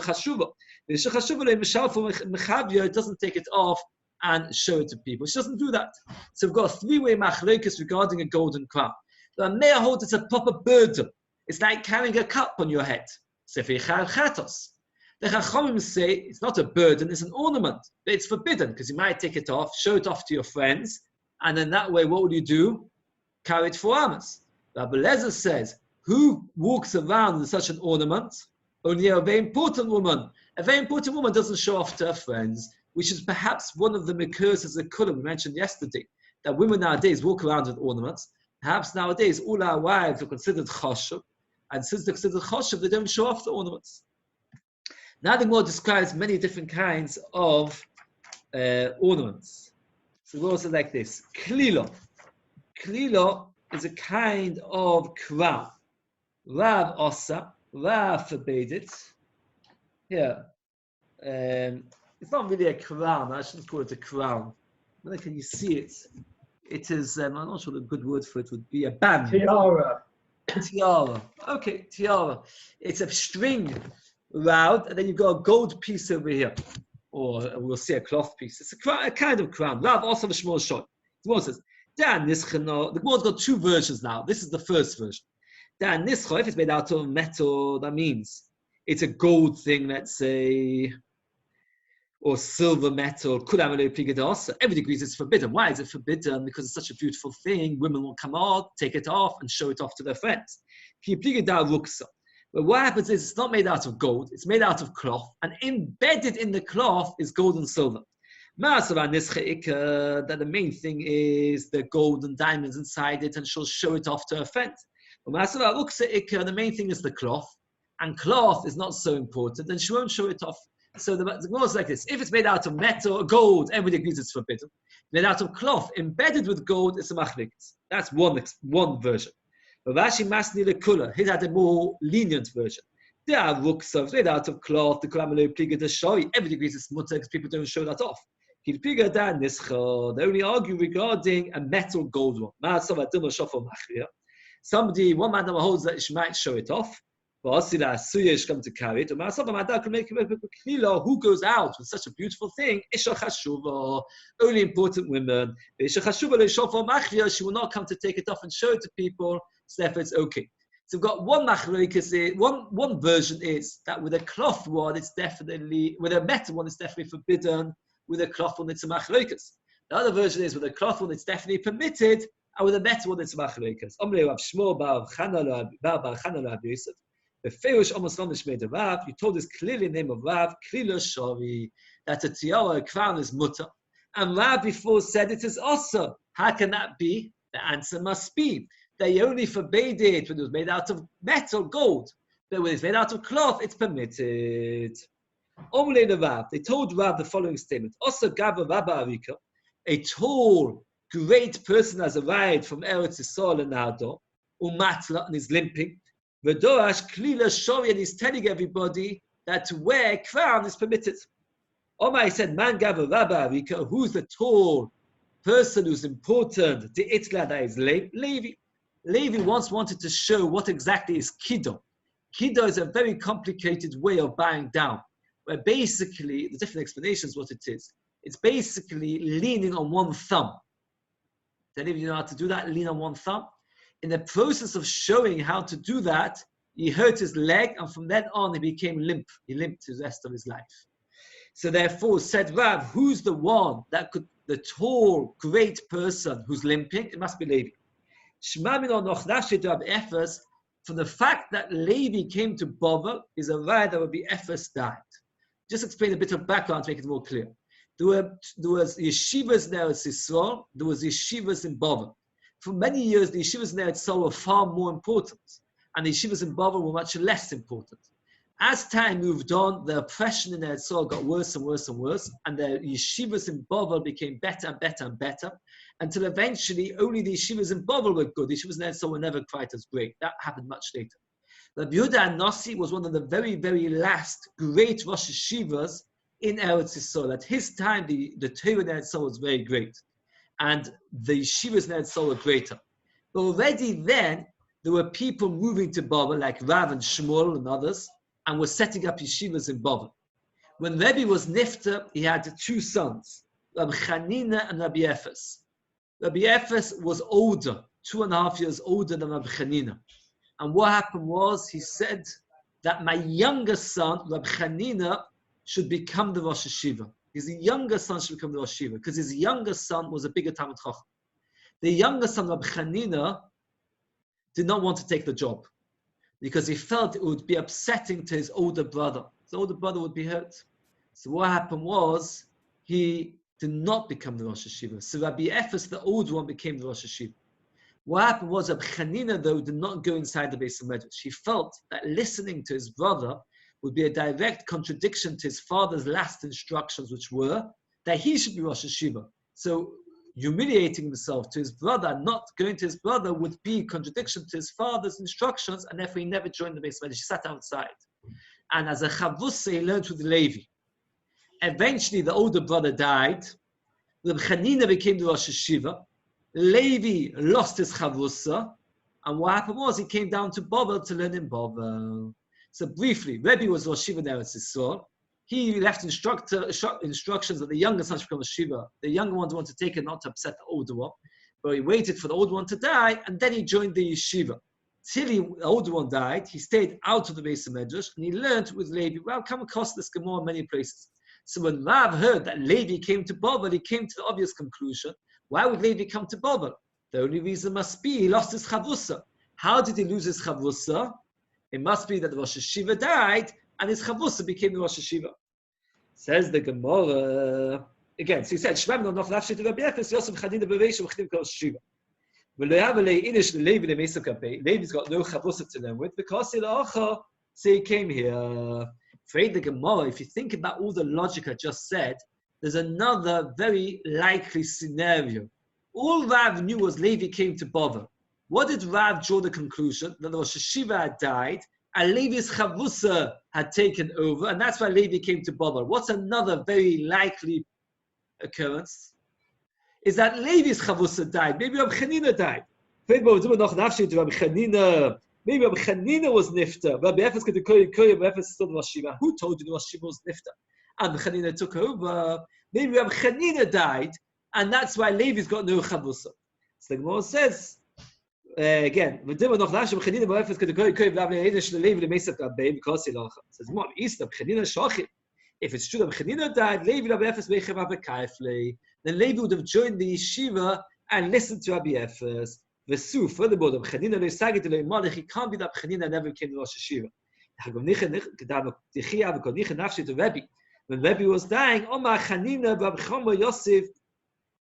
doesn't take it off and show it to people. She doesn't do that. So we've got a three-way machlokes regarding a golden crown. The mayor holds it's a proper burden. It's like carrying a cup on your head. Sefer Chatos. The Chachamim say it's not a burden, it's an ornament. But it's forbidden because you might take it off, show it off to your friends, and then that way, what will you do? Carry it for Amos. Rabbi Lezer says, who walks around with such an ornament? Only a very important woman. A very important woman doesn't show off to her friends, which is perhaps one of the curses of Kulam we mentioned yesterday, that women nowadays walk around with ornaments. Perhaps nowadays all our wives are considered chashuv, and since they're considered chashuv, they don't show off the ornaments. Now the Gemara describes many different kinds of ornaments. So we also like this. Klilo. Klilo is a kind of crown. Rav osa. Rav forbade it. Here. It's not really a crown. I shouldn't call it a crown. Where can you see it? It is, I'm not sure the good word for it would be a band. Tiara. Tiara. Okay, tiara. It's a string round, and then you've got a gold piece over here. Or we'll see a cloth piece. It's a kind of crown. Rav also the small short. It says, The Gemara's got two versions now. This is the first version. If it's made out of metal, that means it's a gold thing, let's say, or silver metal. Everybody agrees it's forbidden. Why is it forbidden? Because it's such a beautiful thing. Women will come out, take it off, and show it off to their friends. But what happens is it's not made out of gold, it's made out of cloth, and embedded in the cloth is gold and silver. That the main thing is the gold and diamonds inside it, and she'll show it off to her friends. The main thing is the cloth, and cloth is not so important, and she won't show it off. So the Gemara is like this: if it's made out of metal or gold, everybody agrees it's forbidden. Made out of cloth, embedded with gold, it's a machlekes. That's one version. Rashi Masni Lekula, he had a more lenient version. There are ruksavs made out of cloth, the Kulamalo Pliga the Shoy. Everybody agrees it's mutter because people don't show that off. They only argue regarding a metal gold one. Somebody, one man holds that she might show it off. Come to carry it. Who goes out with such a beautiful thing? Only important women. She will not come to take it off and show it to people. So therefore, it's okay. So we've got one machlokes. One version is that with a cloth one, it's definitely, with a metal one, it's definitely forbidden. With a cloth one, it's a machlokes. The other version is with a cloth one, it's definitely permitted, and with a metal one, it's a machlokes. The Feirush almost almost made a Rav. You told us clearly the name of Rav, Klila Shari, that a tiara, a crown is mutter. And Rav before said it is also. How can that be? The answer must be they only forbade it when it was made out of metal, gold. But when it's made out of cloth, it's permitted. They told Rav the following statement: Also Gaba Rabba Arika, a tall, great person has arrived from Eretz Yisrael and Nahado, Umatla, and is limping. V'dorash Klila Shori, and he's telling everybody that to wear a crown is permitted. Omar said, Man Gaba Rabba Arika, who's the tall person who's important? The Itla that is Levi. Levi once wanted to show what exactly is Kiddo. Kiddo is a very complicated way of bowing down, where basically, the different explanations what it is. It's basically leaning on one thumb. Does any of you know how to do that? Lean on one thumb? In the process of showing how to do that, he hurt his leg, and from then on, he became limp. He limped the rest of his life. So therefore, said Rav, who's the one that could, the tall, great person who's limping? It must be Levi. For the fact that Levi came to Bovel is a right that would be Ephes died. Just explain a bit of background to make it more clear. There was yeshivas in Eretz Yisrael, there was yeshivas in Bovel. For many years, the yeshivas in Eretz Yisrael were far more important, and the yeshivas in Bovel were much less important. As time moved on, the oppression in Eretz Yisrael got worse and worse and worse, and the yeshivas in Bovel became better and better and better, until eventually only the yeshivas in Bovel were good. The yeshivas in Eretz Yisrael were never quite as great. That happened much later. Rabbi Yehuda Nasi was one of the very, very last great Rosh Yeshivas in Eretz Yisrael. At his time, the Torah in Eretz Yisrael was very great, and the yeshivas in Eretz Yisrael were greater. But already then, there were people moving to Bovel, like Rav and Shmuel and others, and were setting up yeshivas in Bovel. When Rebbe was Nifter, he had two sons, Rabbi Chanina and Rabbi Ephes. Rabbi Ephes was older, 2.5 years older than Rabbi Chanina. And what happened was, he said that my younger son, Rabbi Chanina, should become the Rosh Yeshiva. His younger son should become the Rosh Yeshiva, because his younger son was a bigger Talmid Chacham. The younger son, Rabbi Chanina, did not want to take the job, because he felt it would be upsetting to his older brother. His older brother would be hurt. So what happened was, he did not become the Rosh Yeshiva. So Rabbi Ephes, the older one, became the Rosh Yeshiva. What happened was, Rabbi Chanina, though, did not go inside the Beis HaMedrash. He felt that listening to his brother would be a direct contradiction to his father's last instructions, which were that he should be Rosh Yeshiva. So humiliating himself to his brother, not going to his brother, would be contradiction to his father's instructions, and therefore he never joined the Beis HaMedrash. He sat outside. And as a chavusa, he learned with Levi. Eventually, the older brother died. Rabbi Chanina became the Rosh Yeshiva. Levi lost his chavusa. And what happened was, he came down to Bovel to learn in Bovel. So briefly, Rebbe was Rosh Yeshiva in Eretz Yisrael. He left instructions that the younger son should become a Shiva. The younger ones wanted to take it, not to upset the older one. but he waited for the old one to die, and then he joined the yeshiva. Till the older one died, he stayed out of the Beis Medrash, and he learned with Levi. Well, come across this Gemara in many places. So when Rav heard that Levi came to Bovel, he came to the obvious conclusion: why would Levi come to Bovel? The only reason must be he lost his chavusa. How did he lose his chavusa? It must be that the Rosh Hashiva died, and his chavusa became the Rosh Hashiva. Says the Gemara again. So he said, "Shmam no nafshi to Rabbi Efes Yosef Chadina Bereisha V'Chdim Kol Shiva." Levi's got no chavusa to learn with because he came here. Afraid the Gemara, if you think about all the logic I just said, there's another very likely scenario. All Rav knew was Levi came to Bovel. What did Rav draw the conclusion? That the Rosh Hashiva had died, and Levi's chavusa had taken over, and that's why Levi came to Bovel. What's another very likely occurrence? Is that Levi's chavusa died. Maybe Rabbi Chanina died. Maybe Rabbi Chanina was nifta. Rabbi Efes could Rabbi Efes still the Rosh Hashiva. Who told you the Rosh Hashiva was nifta? And Chanina took over. Maybe Rabbi Chanina died, and that's why Levi's got no chavusa. So the Gemara says again, says if it's true that Chanina died, Levi Rabbi Efes then Levi would have joined the yeshiva and listened to Rabbi Efes. Furthermore, the Chanina it can't be that Chanina never came to Rosh Hashiva. When Rebbe was dying, Omar Chanina B'Chama Yosef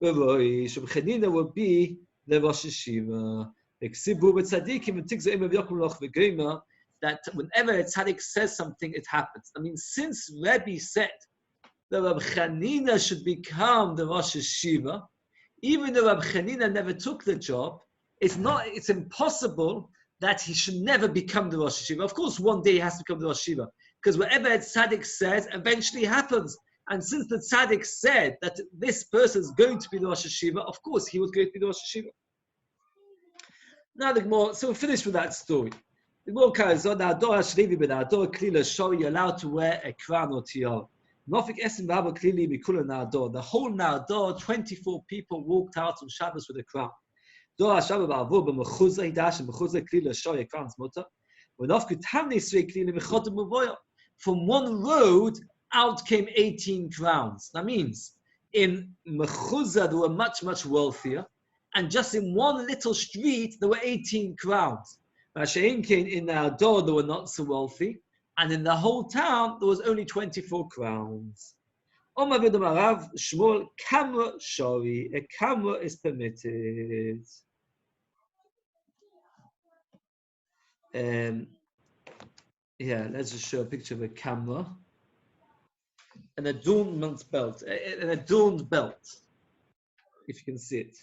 Chanina would be the Rosh Hashiva. That whenever a tzaddik says something, it happens. I mean, since Rebbe said that Rabbi Chanina should become the Rosh Hashiva, even though Rabbi Chanina never took the job, it's impossible that he should never become the Rosh Hashiva. Of course, one day he has to become the Rosh Hashiva, because whatever a tzaddik says eventually happens. And since the tzaddik said that this person is going to be the Rosh Hashiva, of course he was going to be the Rosh Hashiva. Now the Gemara, so we're finished with that story. The Gemara carries on. You're allowed to wear a crown or tiara. The whole Na'ador, 24 people walked out on Shabbos with a crown. From one road out came 18 crowns. That means in Mechuzah they were much, much wealthier, and just in one little street there were 18 crowns. In Na'ador they were not so wealthy, and in the whole town there was only 24 crowns. A camera is permitted. Let's just show a picture of a camera. An adornment belt. An adorned belt, if you can see it.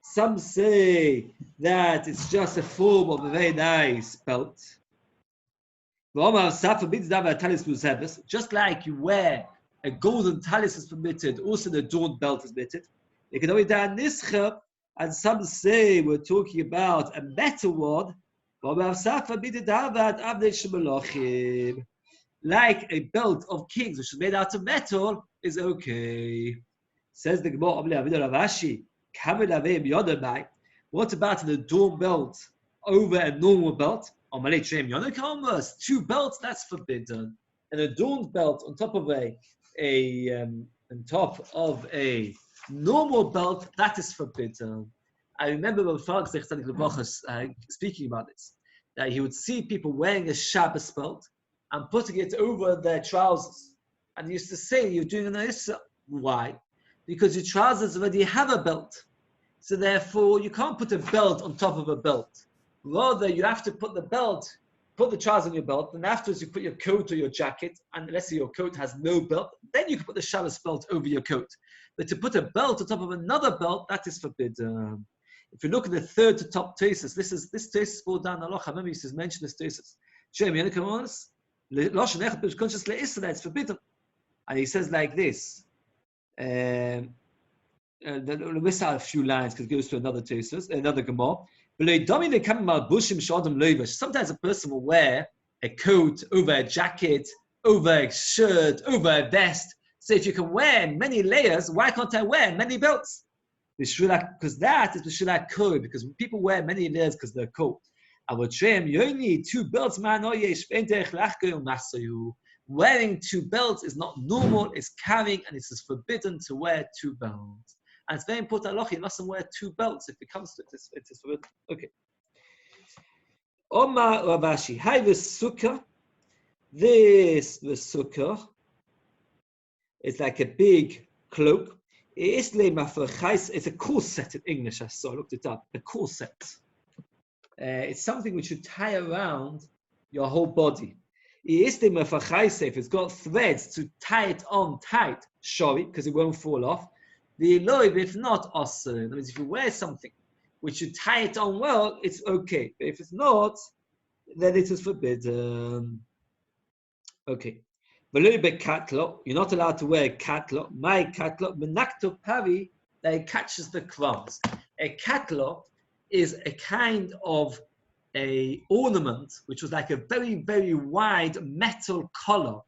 Some say that it's just a form of a very nice belt. Just like you wear a golden talis is permitted, also the adorned belt is permitted. And some say we're talking about a metal one, like a belt of kings, which is made out of metal, is okay. Says the Gemara, what about an adorned belt over a normal belt? Two belts, that's forbidden. An adorned belt on top of a normal belt, that is forbidden. I remember when Farag speaking about this, that he would see people wearing a Shabbos belt and putting it over their trousers. And he used to say, you're doing an Issa. Why? Because your trousers already have a belt. So therefore, you can't put a belt on top of a belt. Rather, you have to put the trousers on your belt, and afterwards you put your coat or your jacket, and let's say your coat has no belt, then you can put the Shabbos belt over your coat. But to put a belt on top of another belt, that is forbidden. If you look at the third to top thesis, this thesis fall down the loch. I remember he says mention this thesis. It's forbidden. And he says like this. We'll miss out a few lines because it goes to another thesis, another Gemara. Sometimes a person will wear a coat over a jacket, over a shirt, over a vest. So if you can wear many layers, why can't I wear many belts? Because that is B'shula Kol, because people wear many layers because they're cool. You only need 2 belts, man. Wearing 2 belts is not normal, it's carrying, and it is forbidden to wear 2 belts. And it's very important, you mustn't wear 2 belts. If it comes to it, it is forbidden. Okay. Omar Ravashi, hi v'sukkah. This v'sukkah is like a big cloak. It's a corset in English, I saw, I looked it up. A corset. It's something which you tie around your whole body. If it's got threads to tie it on tight, shori, because it won't fall off. The eloiv, if not, also. That means if you wear something which you tie it on well, it's okay. But if it's not, then it is forbidden. Okay. You're not allowed to wear catlock. My catlock, menakto pari, that it catches the crumbs. A catlock is a kind of a ornament which was like a very, very wide metal collar,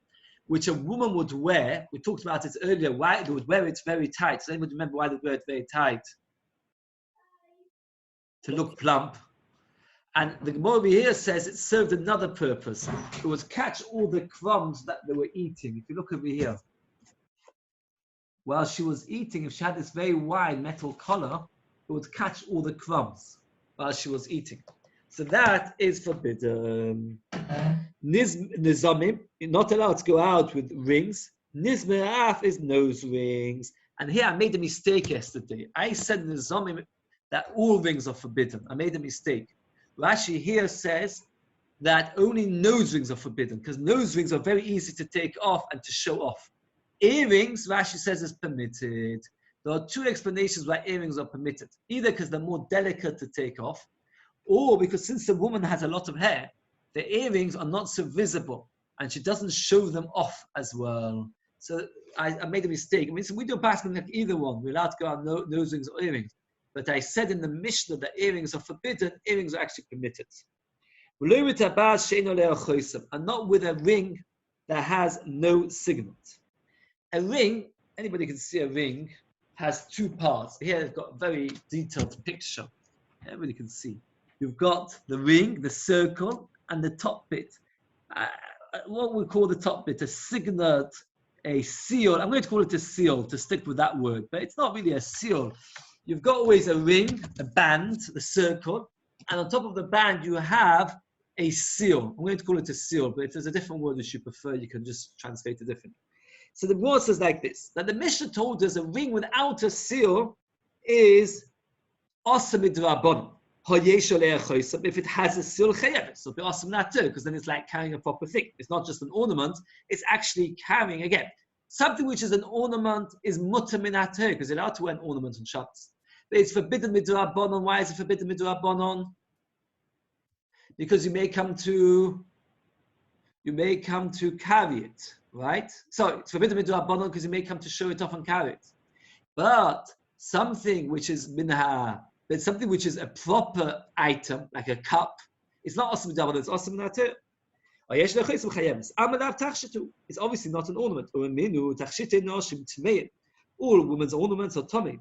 which a woman would wear. We talked about it earlier. Why they would wear it very tight. Does anyone remember why they wear it very tight? To look plump. And the Gemara over here says it served another purpose. It was catch all the crumbs that they were eating. If you look over here, while she was eating, if she had this very wide metal collar, it would catch all the crumbs while she was eating. So that is forbidden. Nizamim, you're not allowed to go out with rings. Nizme'af is nose rings. And here I made a mistake yesterday. I said Nizamim that all rings are forbidden. I made a mistake. Rashi here says that only nose rings are forbidden because nose rings are very easy to take off and to show off. Earrings, Rashi says, is permitted. There are 2 explanations why earrings are permitted. Either because they're more delicate to take off, or because since the woman has a lot of hair, the earrings are not so visible and she doesn't show them off as well. So I made a mistake. I mean, so we don't pass like either one. We're allowed to go out nose rings or earrings. But I said in the Mishnah that earrings are forbidden, earrings are actually permitted. And not with a ring that has no signet. A ring, anybody can see a ring, has 2 parts. Here I've got a very detailed picture. Everybody can see. You've got the ring, the circle, and the top bit. What we call the top bit, a signet, a seal. I'm going to call it a seal to stick with that word, but it's not really a seal. You've got always a ring, a band, the circle, and on top of the band you have a seal. I'm going to call it a seal, but if there's a different word that you prefer, you can just translate it differently. So the word says like this, that the Mishnah told us a ring without a seal is awesome midrabon. If it has a seal, so be awesome that too, because then it's like carrying a proper thing. It's not just an ornament, it's actually carrying, again, something which is an ornament is mutter minater, because you're allowed to wear an ornament on Shabbos. But it's forbidden midrabanon. Why is it forbidden midrabanon? Because you may come to carry it, right? So it's forbidden midrabanon because you may come to show it off and carry it. But something which is minha, but something which is a proper item, like a cup, it's not awesome midrabanon, it's awesome minater. It's obviously not an ornament. All women's ornaments are tummy.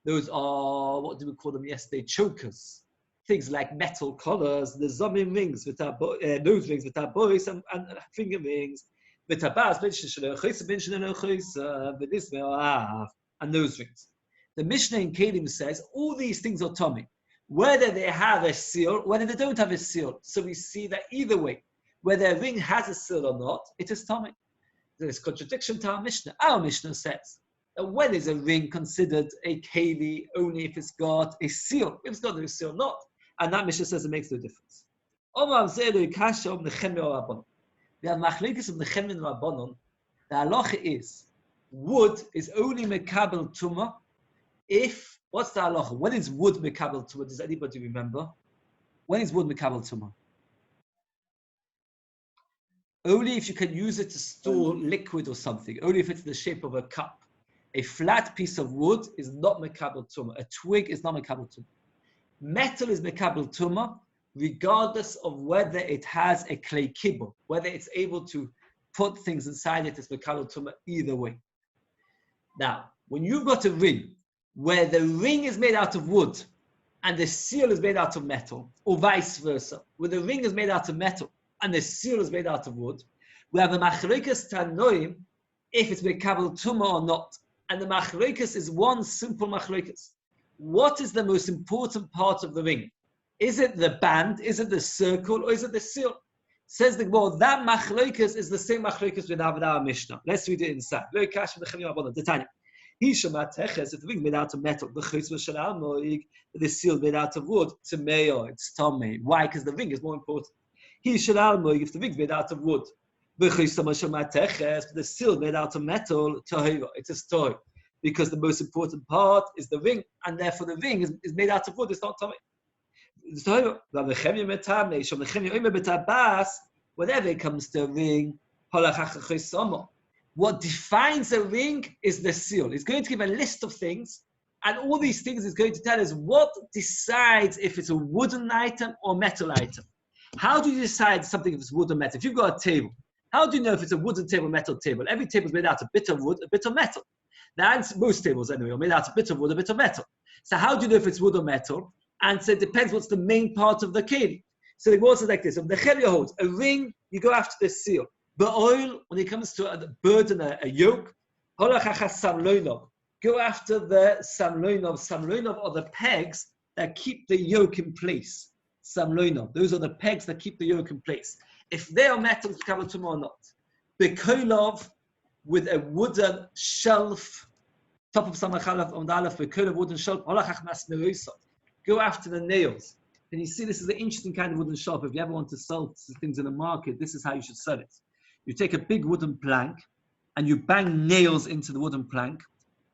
Those are, what do we call them yesterday? Chokers. Things like metal collars, the zomim rings, nose rings, boys and finger rings, and nose rings. The Mishnah in Kelim says all these things are tummy. Whether they have a seal, whether they don't have a seal. So we see that either way, whether a ring has a seal or not, it is tummy. There is contradiction to our Mishnah. Our Mishnah says that when is a ring considered a keli only if it's got a seal? If it's got no seal, not. And that Mishnah says it makes no difference. We have machlekes of Nechem and Rabbanon. The halacha is wood is only mekabel tumah if, what's the halacha? When is wood mekabel tumah? Does anybody remember? When is wood mekabel tumah? Only if you can use it to store liquid or something. Only if it's the shape of a cup. A flat piece of wood is not mekabel tumah. A twig is not mekabel tumah. Metal is mekabel tumah, regardless of whether it has a clay kibble, whether it's able to put things inside it, it's Mekabel Tumah either way. Now, when you've got a ring where the ring is made out of wood and the seal is made out of metal, or vice versa, where the ring is made out of metal and the seal is made out of wood, we have a machlokas tanoim if it's Mekabel Tumah or not. And the machlokas is one simple machlokas. What is the most important part of the ring? Is it the band, is it the circle, or is it the seal? Says the Gemara, that machlokas is the same machlokas we have in our Mishnah. Let's read it inside. The Tanya. If the ring made out of metal, the seal made out of wood, it's Tomei. Why? Because the ring is more important. If the ring made out of wood, the seal made out of metal, it's a story. Because the most important part is the ring, and therefore the ring is made out of wood, it's not Tomei. Whenever it comes to a ring, what defines a ring is the seal. It's going to give a list of things, and all these things is going to tell us what decides if it's a wooden item or metal item. How do you decide something if it's wood or metal? If you've got a table, how do you know if it's a wooden table or metal table? Every table is made out of a bit of wood, a bit of metal. Most tables anyway are made out of a bit of wood, a bit of metal. So how do you know if it's wood or metal? And so it depends what's the main part of the keli. So the Gemara says like this: if the Chevya holds a ring, you go after the seal. But oil, when it comes to a burden, a yoke, go after the samloinov. Samloinov are the pegs that keep the yoke in place. Samloinov, those are the pegs that keep the yoke in place. If they are metal, it's Mekabel Tumah or not. Bekolov, with a wooden shelf, top of Samachalaf on the Aleph, Bekolov wooden shelf, go after the nails. And you see, this is an interesting kind of wooden shelf. If you ever want to sell things in the market, this is how you should sell it. You take a big wooden plank and you bang nails into the wooden plank,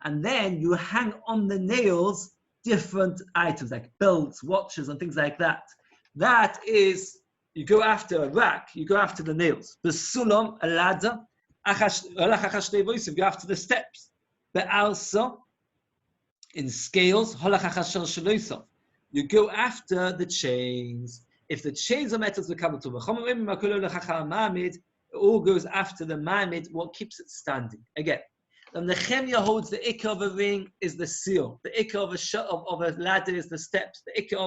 and then you hang on the nails different items like belts, watches, and things like that. That is, you go after a rack, you go after the nails. The sulam, a ladder, you go after the steps. But also, in scales, you go after the chains. If the chains are metals, it all goes after the mamid, what keeps it standing. Again, the Nehemiah holds the ikka of a ring is the seal. The ikka of a ladder is the steps. The ikka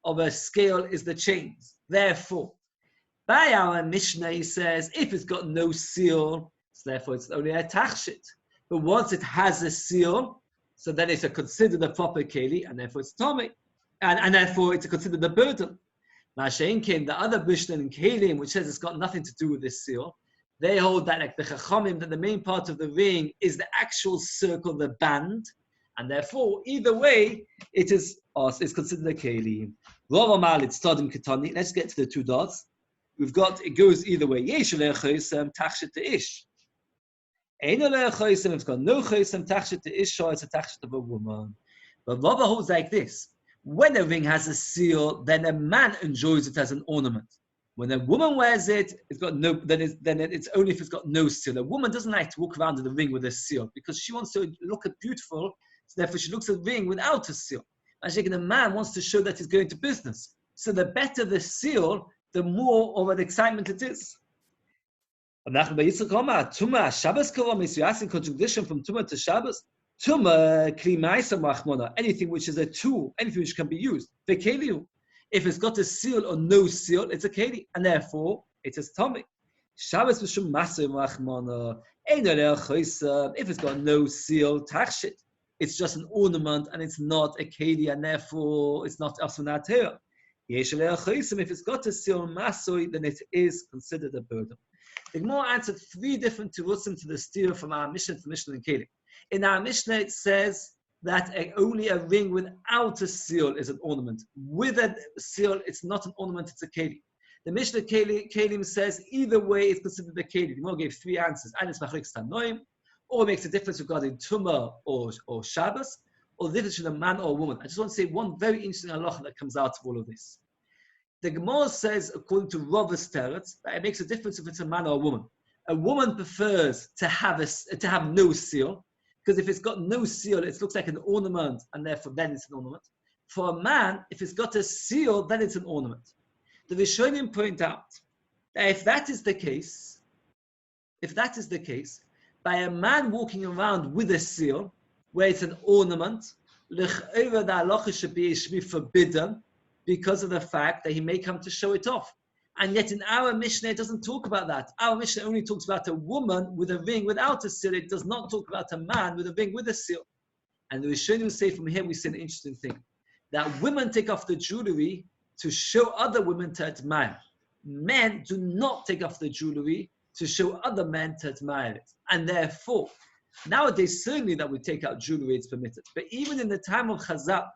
of a scale is the chains. Therefore, by our Mishnah, he says, if it's got no seal, so therefore it's only a tachshit. But once it has a seal, so then it's considered a proper keli, and therefore it's tomei, and therefore it's considered a burden. Mashain came the other Mishnah in Kelim, which says it's got nothing to do with this seal. They hold that, like the Chachamim, that the main part of the ring is the actual circle, the band, and therefore either way it is considered a Kelim. Rav Amal, it's Tadim Ketani. Let's get to the two dots. We've got it goes either way. Yesh lechoisem tachshit to ish. Ein lechoisem, it's got no choisem tachshit to ish, it's a tachshit of a woman. But Rav holds like this. When a ring has a seal, then a man enjoys it as an ornament. When a woman wears it, it's got no. Then it's only if it's got no seal. A woman doesn't like to walk around with a ring with a seal because she wants to look beautiful. So therefore, she looks at a ring without a seal. And a man wants to show that he's going to business. So the better the seal, the more of an excitement it is. Shabbos you're asking contradiction from Tumah to Shabbos. Tumah klimaisa machmona, anything which is a tool, anything which can be used. Vekeliu, if it's got a seal or no seal, it's a keli, and therefore it is tomei. Shabbos b'shum maser machmona, if it's got no seal, tachshit, it's just an ornament and it's not a keli, and therefore it's not asunat here. If it's got a seal masoi, then it is considered a burden. The Gemara answered 3 different tirutzim to the steer from our Mishnah to Mishnah and Keli. In our Mishnah, it says that only a ring without a seal is an ornament. With a seal, it's not an ornament, it's a keli. The Mishnah Kelim says either way it's considered a keli. The Gemara gave 3 answers. And it's machlokes tanoim, or it makes a difference regarding Tumah or Shabbos, or the difference between a man or a woman. I just want to say one very interesting halacha that comes out of all of this. The Gemara says, according to Rav's teretz, that it makes a difference if it's a man or a woman. A woman prefers to have no seal, because if it's got no seal, it looks like an ornament, and therefore then it's an ornament. For a man, if it's got a seal, then it's an ornament. The Rishonim point out that if that is the case, if that is the case, by a man walking around with a seal, where it's an ornament, l'ch'ora the halacha should be forbidden because of the fact that he may come to show it off. And yet in our Mishnah, it doesn't talk about that. Our Mishnah only talks about a woman with a ring without a seal. It does not talk about a man with a ring with a seal. And the Rishonim say from here, we see an interesting thing. That women take off the jewelry to show other women to admire. Men do not take off the jewelry to show other men to admire it. And therefore, nowadays, certainly that we take out jewelry, it's permitted. But even in the time of Chazal,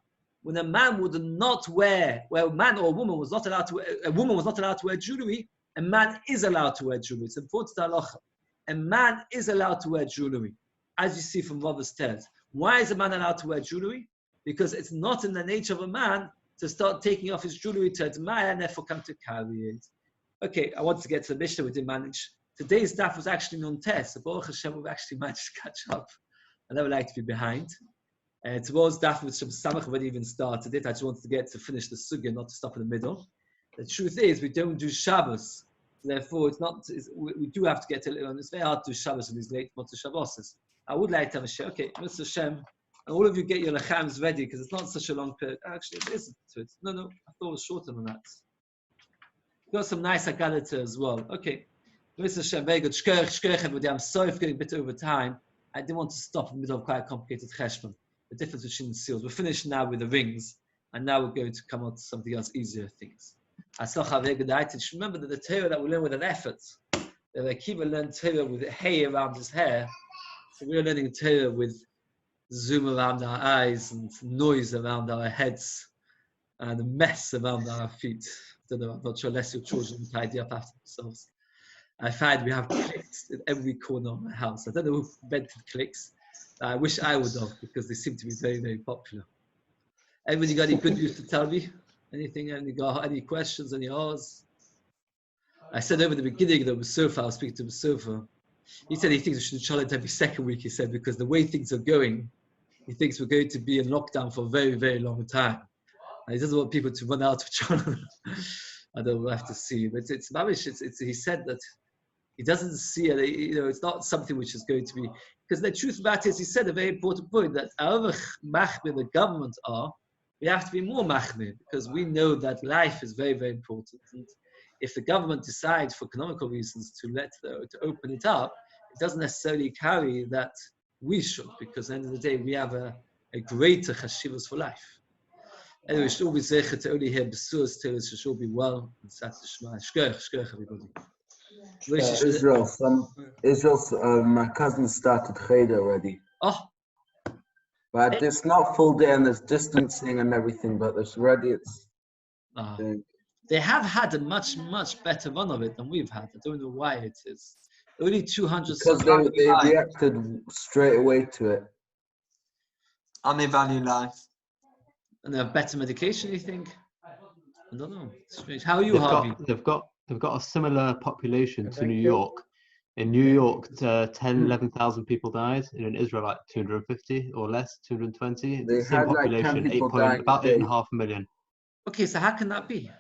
when a man would not wear, well, a man or a woman was not allowed to wear, a woman was not allowed to wear jewelry, a man is allowed to wear jewelry. It's important to halacha. A man is allowed to wear jewelry, as you see from Rabbi's tales. Why is a man allowed to wear jewelry? Because it's not in the nature of a man to start taking off his jewelry to admire and therefore come to carry it. Okay, I wanted to get to the Mishnah, we didn't manage. Today's daf was actually non-test, so Baruch Hashem we've actually managed to catch up. I never like to be behind. Tomorrow's daf with Shabbos Samach already even started it. I just wanted to finish the sugya, not to stop in the middle. The truth is, we don't do Shabbos. Therefore, we do have to get a little, and it's very hard to do Shabbos in these late Motzei Shabbos. I would like to have a share. Okay, Mr. Hashem, and all of you get your lechams ready, because it's not such a long period. Actually, it isn't. No, I thought it was shorter than that. We've got some nice Agadita as well. Okay, Mr. Hashem, very good. Shkerech, everybody. I'm sorry for getting a bit over time. I didn't want to stop in the middle of quite a complicated cheshbon. The difference between the seals. We're finished now with the rings, and now we're going to come on to something else, easier things. Remember that the Torah that we learn with an effort, that Akiva learned Torah with hay around his hair, so we're learning Torah with zoom around our eyes and noise around our heads and a mess around our feet. I don't know, I'm not sure unless your children tidy up after themselves. I find we have clicks in every corner of my house. I don't know who invented clicks. I wish I would have, because they seem to be very, very popular. Everybody got any good news to tell me? Anything? Any questions? Any hours? I said over the beginning that Musofa, I was speaking to Musofa. He said he thinks we should challenge every second week, he said, because the way things are going, he thinks we're going to be in lockdown for a very, very long time. And he doesn't want people to run out of challenge. I don't know, we'll have to see. But it's he said that he doesn't see it, it's not something which is going to be, because the truth about it is, he said a very important point, that however machmir the government are, we have to be more machmir, because we know that life is very, very important. And if the government decides for economical reasons to open it up, it doesn't necessarily carry that we should, because at the end of the day, we have a greater chashivas for life. Anyway, we should all be zecher to only hear besuas till it should all be well and satisfied. Shkerech, everybody. Israel, my cousin started Cheder already. Oh. But it's not full day and there's distancing and everything, but it's ready. They have had a much, much better run of it than we've had. I don't know why it is. Only 200. Because they reacted straight away to it. And they value life. And they have better medication, you think? I don't know. It's strange. How are you, Harvey? They've got a similar population to New York. In New York, 11,000 people died. In Israel, like 250 or less, 220. They Same had population, like about 8.5 million. Okay, so how can that be?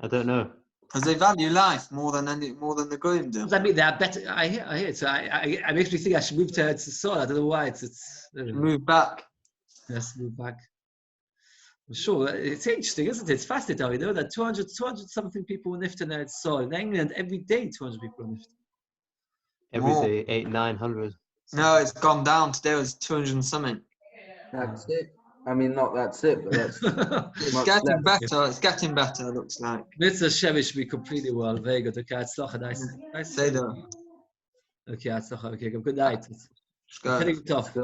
I don't know. Because they value life more than the Goyim do. Does that mean they are better? I hear. So I makes me think I should move to Eretz Yisrael. I don't know why. Move back. Yes, move back. I'm sure. It's interesting, isn't it? It's fascinating, that 200 something people were nifted in Eretz Yisraal. In England, every day 200 people were nifted. Every day, 800-900. No, it's gone down. Today it was 200 and something. That's it. I mean, not that's it, but that's it's getting better. It's getting better, it looks like. Mr. Shevish should be completely well. Very good. Okay, nice. Say that. Okay, okay, good night. It's good. Tough.